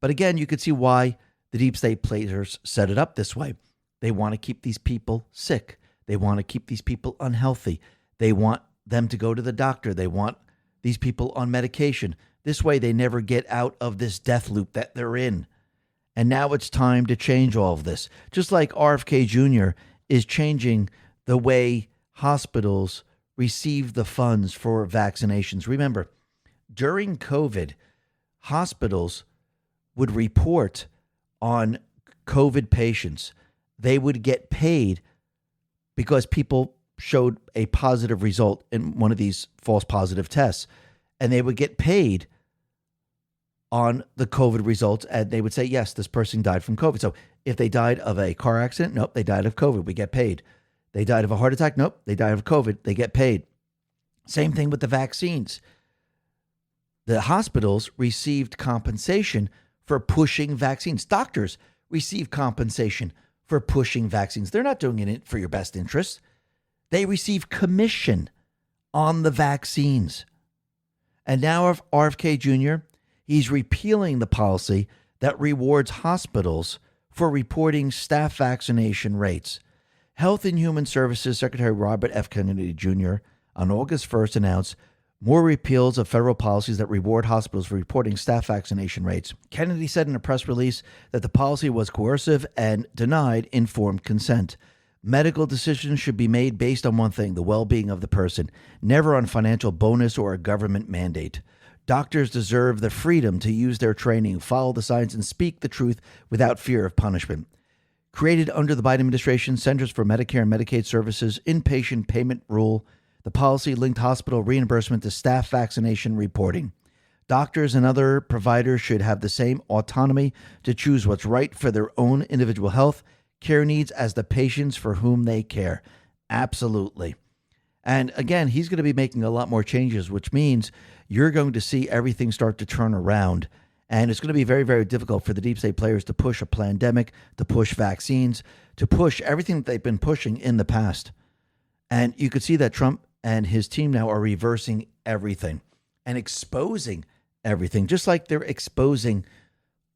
But again, you could see why the deep state players set it up this way. They want to keep these people sick. They want to keep these people unhealthy. They want them to go to the doctor. They want these people on medication. This way they never get out of this death loop that they're in. And now it's time to change all of this. Just like RFK Jr. is changing the way hospitals receive the funds for vaccinations. Remember, during COVID, hospitals would report on COVID patients. They would get paid because people showed a positive result in one of these false positive tests. And they would get paid on the COVID results. And they would say, yes, this person died from COVID. So if they died of a car accident, nope, they died of COVID. We get paid. They died of a heart attack. Nope, they died of COVID. They get paid. Same thing with the vaccines. The hospitals received compensation for pushing vaccines. Doctors receive compensation for pushing vaccines. They're not doing it for your best interest. They receive commission on the vaccines. And now RFK Jr., he's repealing the policy that rewards hospitals for reporting staff vaccination rates. Health and Human Services Secretary Robert F. Kennedy Jr. on August 1st announced more repeals of federal policies that reward hospitals for reporting staff vaccination rates. Kennedy said in a press release that the policy was coercive and denied informed consent. Medical decisions should be made based on one thing, the well-being of the person, never on financial bonus or a government mandate. Doctors deserve the freedom to use their training, follow the science, and speak the truth without fear of punishment. Created under the Biden administration, Centers for Medicare and Medicaid Services inpatient payment rule, the policy linked hospital reimbursement to staff vaccination reporting. Doctors and other providers should have the same autonomy to choose what's right for their own individual health care needs as the patients for whom they care. Absolutely. And again, he's going to be making a lot more changes, which means you're going to see everything start to turn around. And it's going to be very, very difficult for the deep state players to push a pandemic, to push vaccines, to push everything that they've been pushing in the past. And you could see that Trump and his team now are reversing everything and exposing everything, just like they're exposing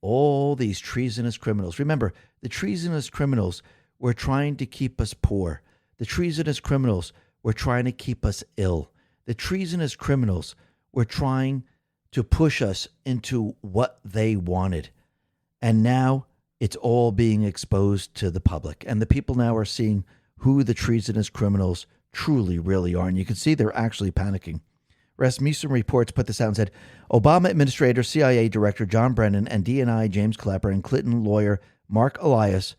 all these treasonous criminals. Remember, the treasonous criminals were trying to keep us poor. The treasonous criminals were trying to keep us ill. The treasonous criminals were trying to push us into what they wanted. And now it's all being exposed to the public. And the people now are seeing who the treasonous criminals truly, really are. And you can see they're actually panicking. Rasmussen reports put this out and said, Obama Administrator, CIA Director John Brennan, and DNI James Clapper and Clinton lawyer Mark Elias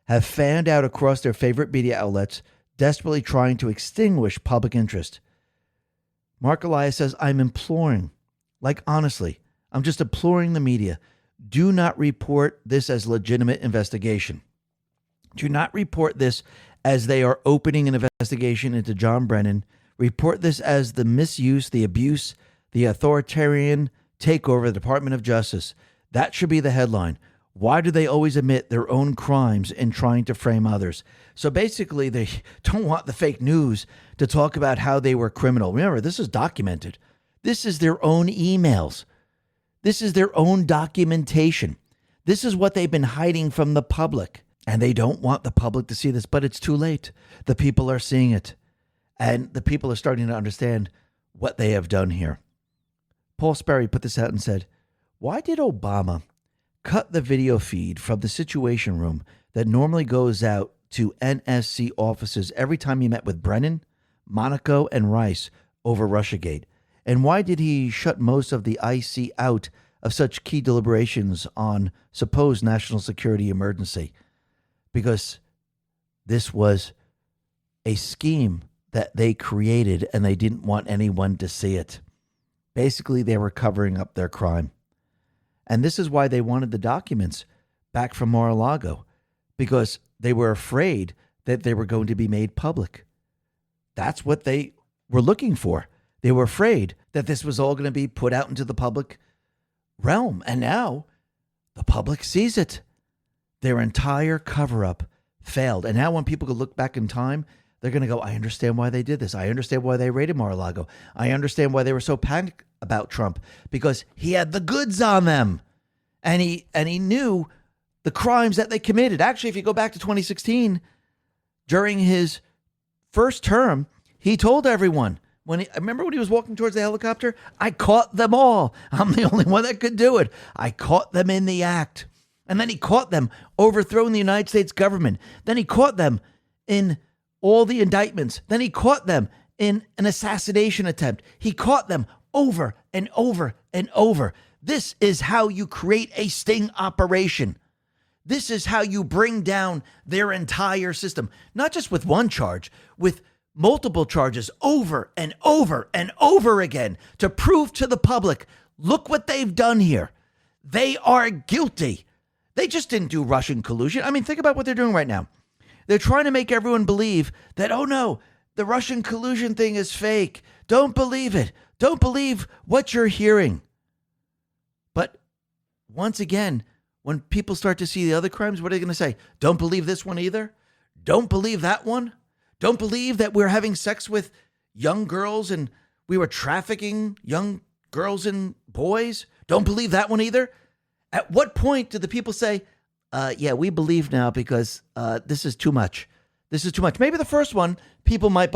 have fanned out across their favorite media outlets, desperately trying to extinguish public interest. Mark Elias says, I'm imploring, like honestly, I'm just imploring the media, do not report this as legitimate investigation. Do not report this as they are opening an investigation into John Brennan. Report this as the misuse, the abuse, the authoritarian takeover of the Department of Justice. That should be the headline. Why do they always admit their own crimes in trying to frame others? So basically, they don't want the fake news to talk about how they were criminal. Remember, this is documented. This is their own emails. This is their own documentation. This is what they've been hiding from the public. And they don't want the public to see this, but it's too late. The people are seeing it. And the people are starting to understand what they have done here. Paul Sperry put this out and said, why did Obama cut the video feed from the Situation Room that normally goes out to NSC offices every time he met with Brennan, Monaco, and Rice over Russiagate? And why did he shut most of the IC out of such key deliberations on supposed national security emergency? Because this was a scheme that they created and they didn't want anyone to see it. Basically, they were covering up their crime. And this is why they wanted the documents back from Mar-a-Lago, because they were afraid that they were going to be made public. That's what they were looking for. They were afraid that this was all going to be put out into the public realm. And now the public sees it. Their entire cover-up failed. And now when people could look back in time, they're going to go, I understand why they did this. I understand why they raided Mar-a-Lago. I understand why they were so panicked about Trump, because he had the goods on them. And he knew the crimes that they committed. Actually, if you go back to 2016, during his first term, he told everyone, I remember when he was walking towards the helicopter, I caught them all. I'm the only one that could do it. I caught them in the act. And then he caught them overthrowing the United States government. Then he caught them in all the indictments. Then he caught them in an assassination attempt. He caught them over and over and over. This is how you create a sting operation. This is how you bring down their entire system, not just with one charge, with multiple charges over and over and over again to prove to the public, look what they've done here. They are guilty. They just didn't do Russian collusion. I mean, think about what they're doing right now. They're trying to make everyone believe that, oh no, the Russian collusion thing is fake. Don't believe it. Don't believe what you're hearing. But once again, when people start to see the other crimes, what are they going to say? Don't believe this one either? Don't believe that one? Don't believe that we're having sex with young girls and we were trafficking young girls and boys? Don't believe that one either? At what point do the people say, yeah, we believe now because this is too much. This is too much. Maybe the first one, people might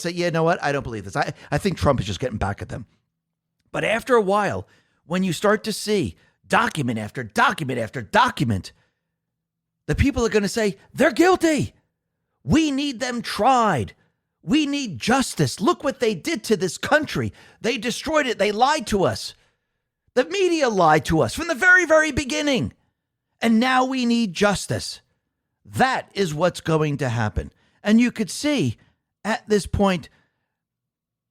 say, yeah, you know what? I don't believe this. I think Trump is just getting back at them. But after a while, when you start to see document after document after document, the people are going to say, they're guilty. We need them tried. We need justice. Look what they did to this country. They destroyed it. They lied to us. The media lied to us from the very, very beginning. And now we need justice. That is what's going to happen. And you could see at this point,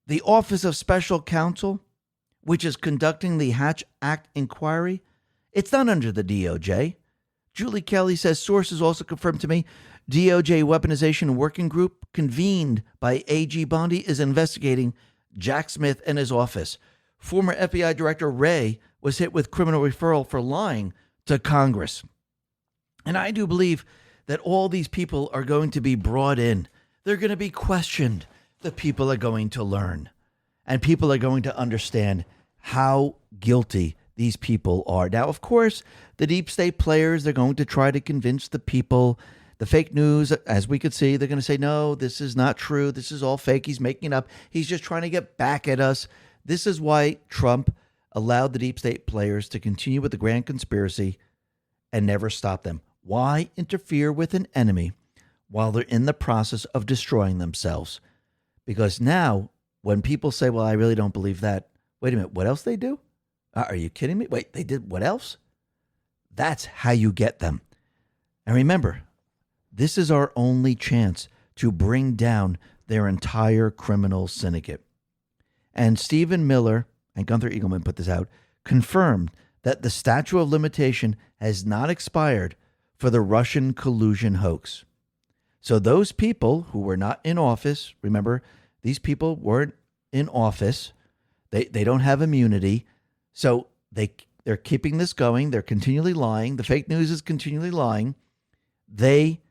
the Office of Special Counsel, which is conducting the Hatch Act inquiry, it's not under the DOJ. Julie Kelly says sources also confirmed to me DOJ Weaponization Working Group convened by AG Bondi is investigating Jack Smith and his office. Former FBI Director Wray was hit with criminal referral for lying to Congress. And I do believe that all these people are going to be brought in. They're going to be questioned. the people are going to learn, and people are going to understand how guilty these people are. Now, of course, the deep state players, they're going to try to convince the people. The fake news, as we could see, they're going to say, no, this is not true. This is all fake. He's making it up. He's just trying to get back at us. This is why Trump allowed the deep state players to continue with the grand conspiracy and never stop them. Why interfere with an enemy while they're in the process of destroying themselves? Because now, when people say, well, I really don't believe that, wait a minute, what else they do? Are you kidding me? Wait, they did what else? That's how you get them. And remember, this is our only chance to bring down their entire criminal syndicate. And Stephen Miller and Gunther Eagleman put this out, confirmed that the statute of limitation has not expired for the Russian collusion hoax. So those people who were not in office, remember, these people weren't in office. They don't have immunity. So they're keeping this going. They're continually lying. The fake news is continually lying. They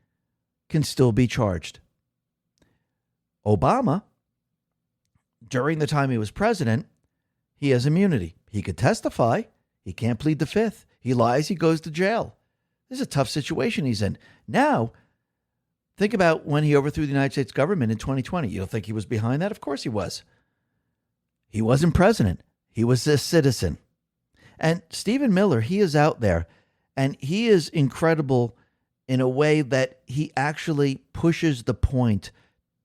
can still be charged. Obama, during the time he was president, he has immunity. He could testify. He can't plead the fifth. He lies. He goes to jail. This is a tough situation he's in. Now, think about when he overthrew the United States government in 2020. You don't think he was behind that? Of course he was. He wasn't president. He was a citizen. And Stephen Miller, he is out there, and he is incredible in a way that he actually pushes the point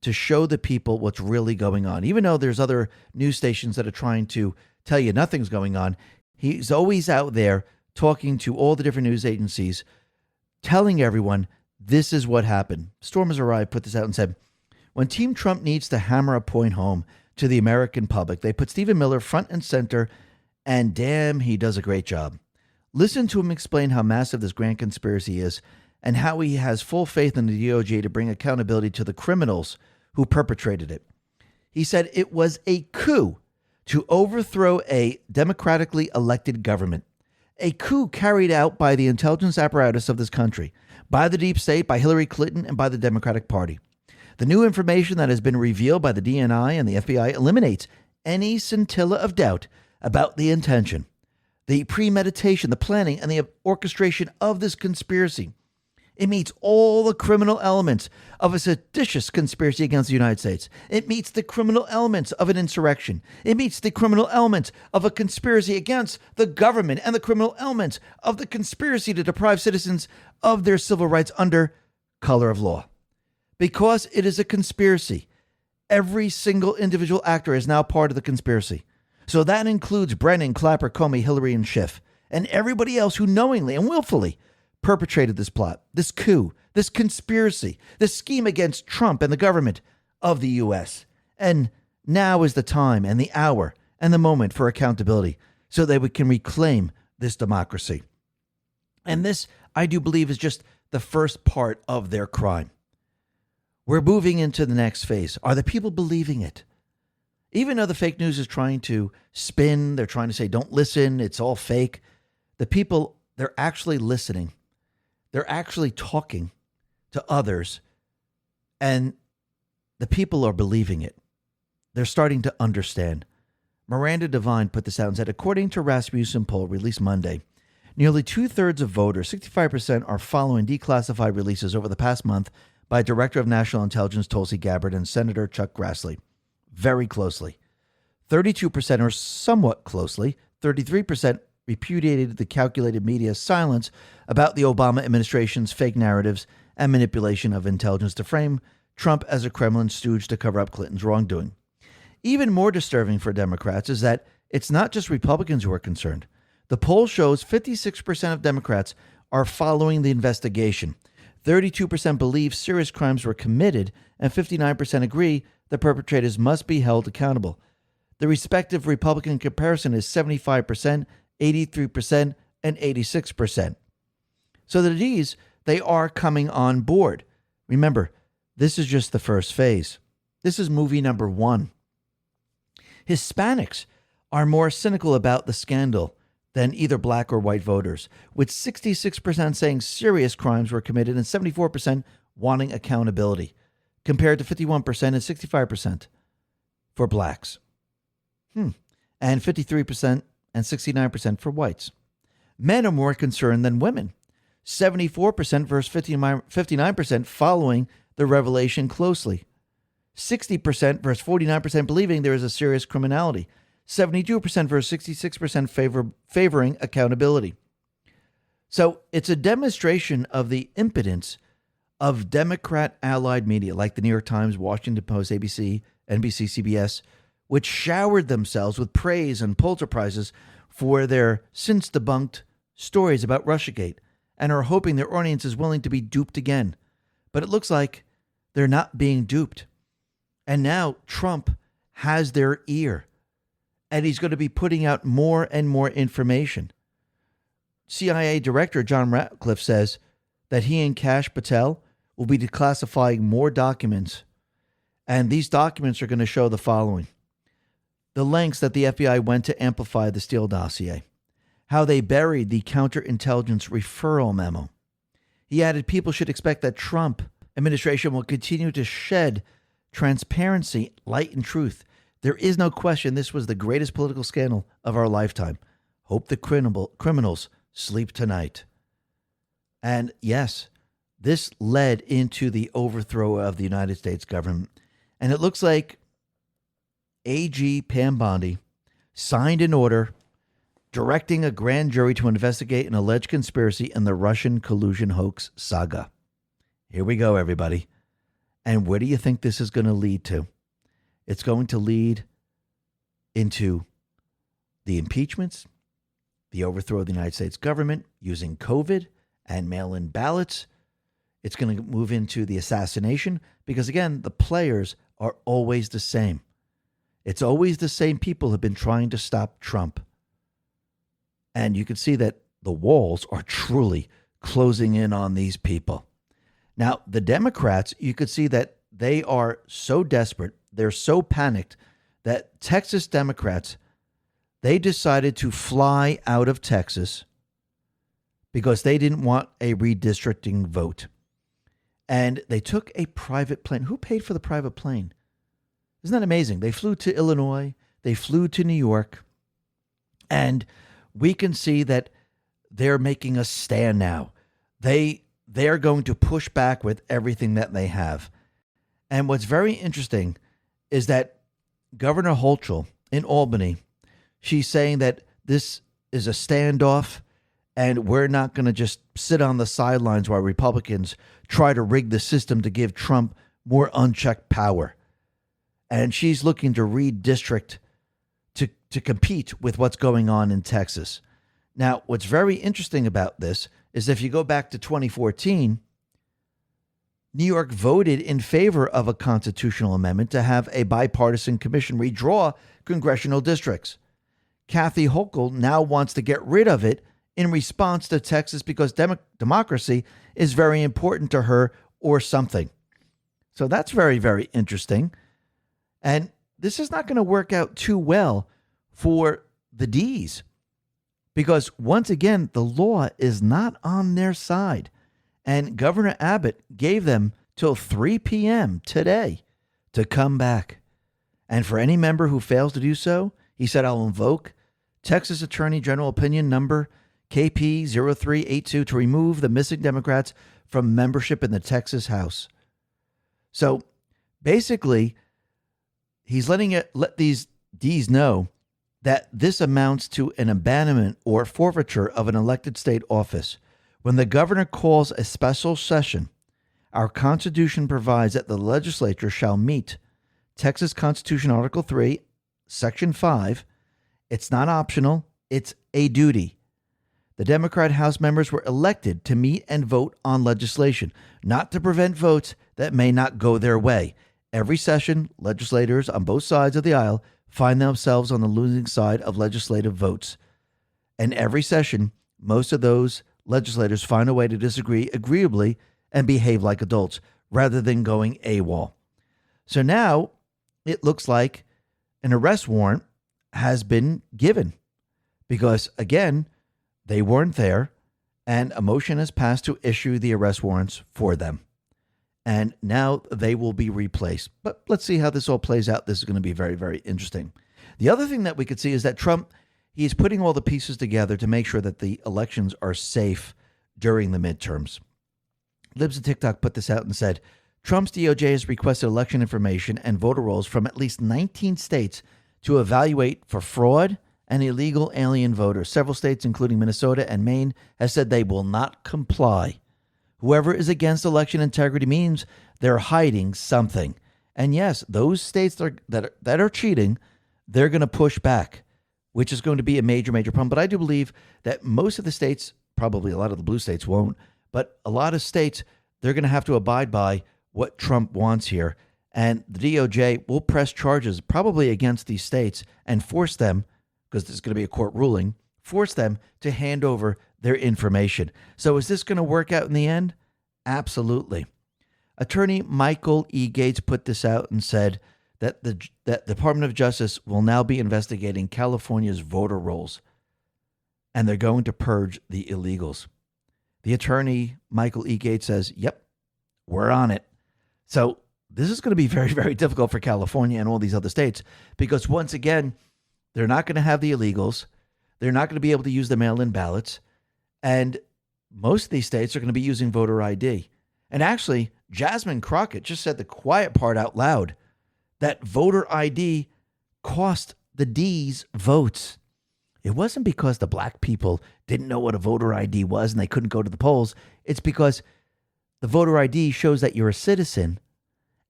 to show the people what's really going on. Even though there's other news stations that are trying to tell you nothing's going on, he's always out there talking to all the different news agencies, telling everyone this is what happened. Storm has arrived, put this out and said, when Team Trump needs to hammer a point home to the American public, they put Stephen Miller front and center, and damn, he does a great job. Listen to him explain how massive this grand conspiracy is and how he has full faith in the DOJ to bring accountability to the criminals who perpetrated it. He said it was a coup to overthrow a democratically elected government, a coup carried out by the intelligence apparatus of this country, by the deep state, by Hillary Clinton, and by the Democratic Party. The new information that has been revealed by the DNI and the FBI eliminates any scintilla of doubt about the intention, the premeditation, the planning, and the orchestration of this conspiracy. It meets all the criminal elements of a seditious conspiracy against the United States. It meets the criminal elements of an insurrection. It meets the criminal elements of a conspiracy against the government and the criminal elements of the conspiracy to deprive citizens of their civil rights under color of law. Because it is a conspiracy, every single individual actor is now part of the conspiracy. So that includes Brennan, Clapper, Comey, Hillary, and Schiff, and everybody else who knowingly and willfully perpetrated this plot, this coup, this conspiracy, this scheme against Trump and the government of the U.S. And now is the time and the hour and the moment for accountability so that we can reclaim this democracy. And this, I do believe, is just the first part of their crime. We're moving into the next phase. Are the people believing it? Even though the fake news is trying to spin, they're trying to say, don't listen, it's all fake. The people, they're actually listening. They're actually talking to others, and the people are believing it. They're starting to understand. Miranda Devine put this out and said, according to Rasmussen poll released Monday, nearly 2/3 of voters, 65%, are following declassified releases over the past month by Director of National Intelligence Tulsi Gabbard and Senator Chuck Grassley. Very closely. 32% are somewhat closely. 33% repudiated the calculated media's silence about the Obama administration's fake narratives and manipulation of intelligence to frame Trump as a Kremlin stooge to cover up Clinton's wrongdoing. Even more disturbing for Democrats is that it's not just Republicans who are concerned. The poll shows 56% of Democrats are following the investigation. 32% believe serious crimes were committed, and 59% agree the perpetrators must be held accountable. The respective Republican comparison is 75%, 83%, and 86%. So that these, they are coming on board. Remember, this is just the first phase. This is movie number 1. Hispanics are more cynical about the scandal than either black or white voters, with 66% saying serious crimes were committed and 74% wanting accountability, compared to 51% and 65%. for blacks. And 53% and 69% for whites. Men are more concerned than women. 74% versus 59% following the revelation closely. 60% versus 49% believing there is a serious criminality. 72% versus 66% favoring accountability. So it's a demonstration of the impotence of Democrat-allied media like the New York Times, Washington Post, ABC, NBC, CBS, which showered themselves with praise and Pulitzer Prizes for their since-debunked stories about Russiagate and are hoping their audience is willing to be duped again. But it looks like they're not being duped. And now Trump has their ear, and he's going to be putting out more and more information. CIA Director John Ratcliffe says that he and Kash Patel will be declassifying more documents, and these documents are going to show the following. The lengths that the FBI went to amplify the Steele dossier, how they buried the counterintelligence referral memo. He added people should expect that Trump administration will continue to shed transparency, light, and truth. There is no question this was the greatest political scandal of our lifetime. Hope the criminals sleep tonight. And yes, this led into the overthrow of the United States government. And it looks like AG Pam Bondi signed an order directing a grand jury to investigate an alleged conspiracy in the Russian collusion hoax saga. Here we go, everybody. And where do you think this is going to lead to? It's going to lead into the impeachments, the overthrow of the United States government using COVID and mail-in ballots. It's going to move into the assassination because, again, the players are always the same. It's always the same people who have been trying to stop Trump. And you can see that the walls are truly closing in on these people. Now, the Democrats, you could see that they are so desperate, they're so panicked that Texas Democrats, they decided to fly out of Texas because they didn't want a redistricting vote. And they took a private plane. Who paid for the private plane? Isn't that amazing? They flew to Illinois. They flew to New York. And we can see that they're making a stand now. They're going to push back with everything that they have. And what's very interesting is that Governor Hochul in Albany, she's saying that this is a standoff and we're not going to just sit on the sidelines while Republicans try to rig the system to give Trump more unchecked power. And she's looking to redistrict to compete with what's going on in Texas. Now, what's very interesting about this is if you go back to 2014, New York voted in favor of a constitutional amendment to have a bipartisan commission redraw congressional districts. Kathy Hochul now wants to get rid of it in response to Texas because democracy is very important to her or something. So that's very, very interesting. And this is not going to work out too well for the D's because, once again, the law is not on their side. And Governor Abbott gave them till 3 p.m. today to come back. And for any member who fails to do so, he said, I'll invoke Texas Attorney General Opinion Number KP0382 to remove the missing Democrats from membership in the Texas House. So basically, he's let these D's know that this amounts to an abandonment or forfeiture of an elected state office. When the governor calls a special session, our Constitution provides that the legislature shall meet. Texas Constitution Article 3, Section 5. It's not optional. It's a duty. The Democrat House members were elected to meet and vote on legislation, not to prevent votes that may not go their way. Every session, legislators on both sides of the aisle find themselves on the losing side of legislative votes. And every session, most of those legislators find a way to disagree agreeably and behave like adults rather than going AWOL. So now it looks like an arrest warrant has been given because, again, they weren't there and a motion has passed to issue the arrest warrants for them. and now they will be replaced. But let's see how this all plays out. This is going to be very, very interesting. The other thing that we could see is that Trump, he's putting all the pieces together to make sure that the elections are safe during the midterms. Libs of TikTok put this out and said, Trump's DOJ has requested election information and voter rolls from at least 19 states to evaluate for fraud and illegal alien voters. Several states, including Minnesota and Maine, have said they will not comply. Whoever is against election integrity means they're hiding something. And yes, those states that are cheating, they're going to push back, which is going to be a major, major problem. But I do believe that most of the states, probably a lot of the blue states won't, but a lot of states, they're going to have to abide by what Trump wants here. And the DOJ will press charges probably against these states and force them, because there's going to be a court ruling, force them to hand over their information. So is this going to work out in the end? Absolutely. Attorney Michael E. Gates put this out and said that the Department of Justice will now be investigating California's voter rolls, and they're going to purge the illegals. The attorney, Michael E. Gates, says, yep, we're on it. So this is going to be very, very difficult for California and all these other states because, once again, they're not going to have the illegals. They're not going to be able to use the mail-in ballots. And most of these states are going to be using voter ID. And actually, Jasmine Crockett just said the quiet part out loud, that voter ID cost the D's votes. It wasn't because the black people didn't know what a voter ID was and they couldn't go to the polls. It's because the voter ID shows that you're a citizen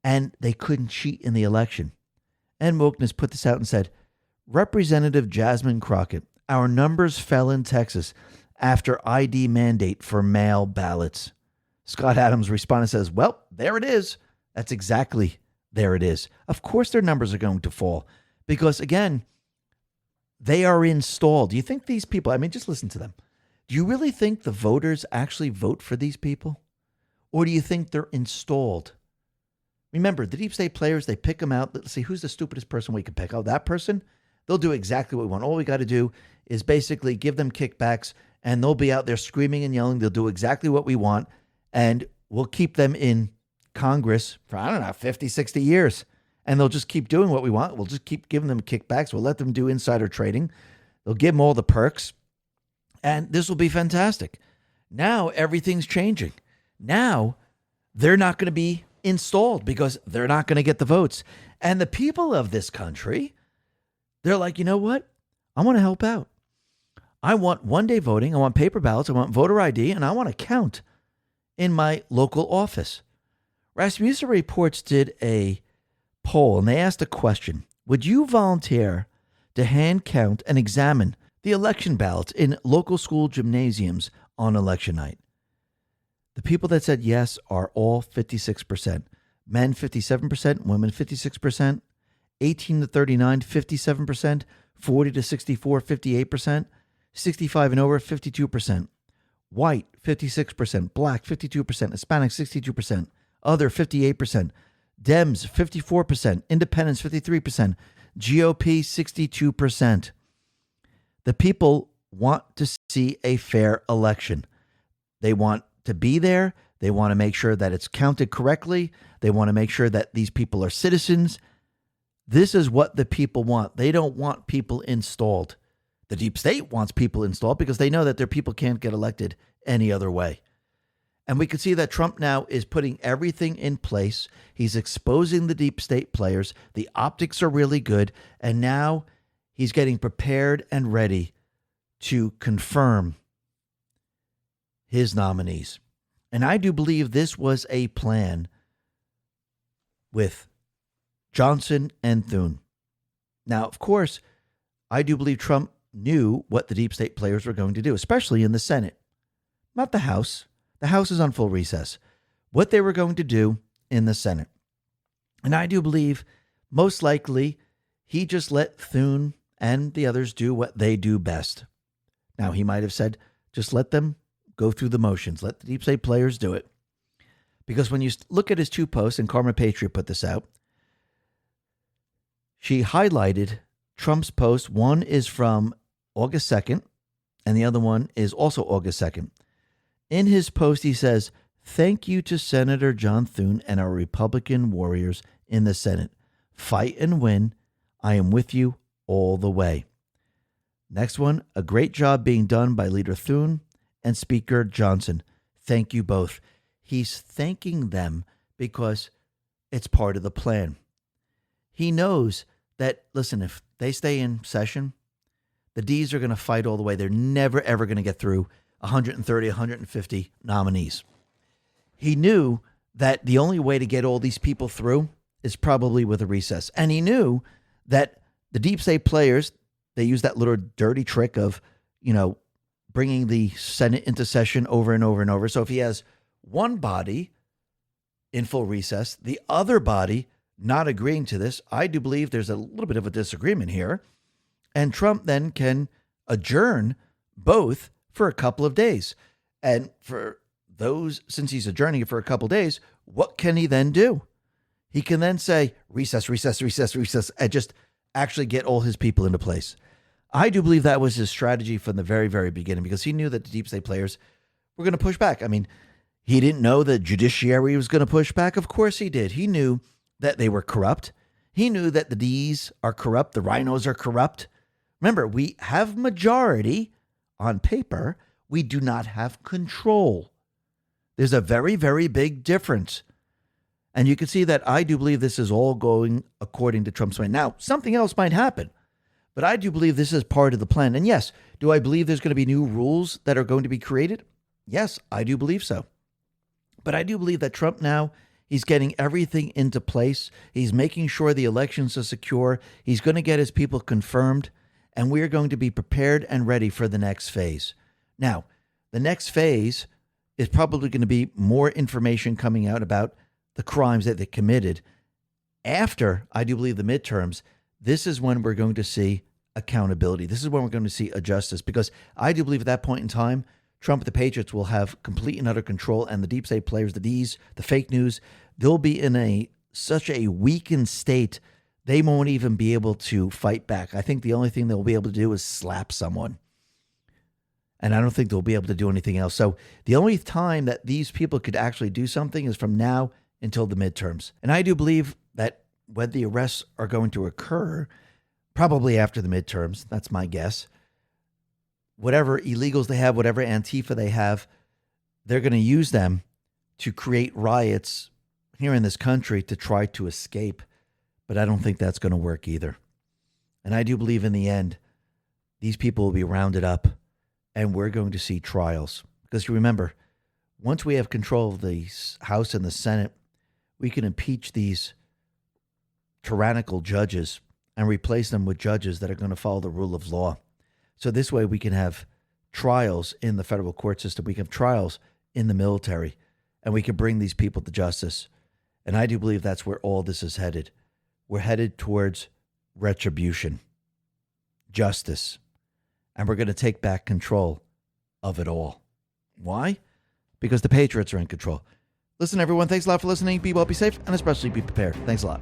and they couldn't cheat in the election. And Wokeness put this out and said, Representative Jasmine Crockett, our numbers fell in Texas after ID mandate for mail ballots. Scott Adams responded and says, well, there it is. That's exactly there it is. Of course their numbers are going to fall because, again, they are installed. Do you think these people, I mean, just listen to them. Do you really think the voters actually vote for these people? Or do you think they're installed? Remember, the deep state players, they pick them out. Let's see, who's the stupidest person we can pick? Oh, that person? They'll do exactly what we want. All we got to do is basically give them kickbacks, and they'll be out there screaming and yelling. They'll do exactly what we want, and we'll keep them in Congress for, 50, 60 years. And they'll just keep doing what we want. We'll just keep giving them kickbacks. We'll let them do insider trading. They'll give them all the perks. And this will be fantastic. Now everything's changing. Now they're not going to be installed because they're not going to get the votes. And the people of this country, they're like, you know what? I want to help out. I want one-day voting. I want paper ballots. I want voter ID. And I want to count in my local office. Rasmussen Reports did a poll, and they asked a question. Would you volunteer to hand count and examine the election ballots in local school gymnasiums on election night? The people that said yes are all 56%. Men, 57%. Women, 56%. 18 to 39, 57%. 40 to 64, 58%. 65 and over, 52%. White, 56%. Black, 52%. Hispanic, 62%. Other, 58%. Dems, 54%. Independents, 53%. GOP, 62%. The people want to see a fair election. They want to be there. They want to make sure that it's counted correctly. They want to make sure that these people are citizens. This is what the people want. They don't want people installed. The deep state wants people installed because they know that their people can't get elected any other way. And we can see that Trump now is putting everything in place. He's exposing the deep state players. The optics are really good. And now he's getting prepared and ready to confirm his nominees. And I do believe this was a plan with Johnson and Thune. Now, of course, I do believe Trump knew what the deep state players were going to do, especially in the Senate, not the House. The House is on full recess. What they were going to do in the Senate. And I do believe most likely he just let Thune and the others do what they do best. Now, he might have said, just let them go through the motions. Let the deep state players do it. Because when you look at his two posts, and Karma Patriot put this out, she highlighted Trump's post. One is from August 2nd, and the other one is also August 2nd. In his post, he says, Thank you to Senator John Thune and our Republican warriors in the Senate. Fight and win. I am with you all the way. Next one, a great job being done by Leader Thune and Speaker Johnson. Thank you both. He's thanking them because it's part of the plan. He knows that, listen, if they stay in session, the D's are going to fight all the way. They're never, ever going to get through 130, 150 nominees. He knew that the only way to get all these people through is probably with a recess. And he knew that the deep state players, they use that little dirty trick of, bringing the Senate into session over and over and over. So if he has one body in full recess, the other body not agreeing to this, I do believe there's a little bit of a disagreement here. And Trump then can adjourn both for a couple of days. And for those, since he's adjourning it for a couple of days, what can he then do? He can then say recess, recess, recess, recess, and just actually get all his people into place. I do believe that was his strategy from the very, very beginning, because he knew that the deep state players were going to push back. I mean, he didn't know the judiciary was going to push back. Of course he did. He knew that they were corrupt. He knew that the D's are corrupt. The rhinos are corrupt. Remember, we have majority on paper. We do not have control. There's a very, very big difference. And you can see that I do believe this is all going according to Trump's plan. Now, something else might happen, but I do believe this is part of the plan. And yes, do I believe there's going to be new rules that are going to be created? Yes, I do believe so. But I do believe that Trump now, he's getting everything into place. He's making sure the elections are secure. He's going to get his people confirmed, and we're going to be prepared and ready for the next phase. Now, the next phase is probably going to be more information coming out about the crimes that they committed. After, I do believe, the midterms, this is when we're going to see accountability. This is when we're going to see a justice, because I do believe at that point in time, Trump and the Patriots will have complete and utter control, and the deep state players, the D's, the fake news, they'll be in such a weakened state, they won't even be able to fight back. I think the only thing they'll be able to do is slap someone. And I don't think they'll be able to do anything else. So the only time that these people could actually do something is from now until the midterms. And I do believe that when the arrests are going to occur, probably after the midterms, that's my guess, whatever illegals they have, whatever Antifa they have, they're going to use them to create riots here in this country to try to escape. But I don't think that's going to work either. And I do believe in the end, these people will be rounded up and we're going to see trials. Because you remember, once we have control of the House and the Senate, we can impeach these tyrannical judges and replace them with judges that are going to follow the rule of law. So this way we can have trials in the federal court system. We can have trials in the military, and we can bring these people to justice. And I do believe that's where all this is headed. We're headed towards retribution, justice, and we're going to take back control of it all. Why? Because the Patriots are in control. Listen, everyone, thanks a lot for listening. Be well, be safe, and especially be prepared. Thanks a lot.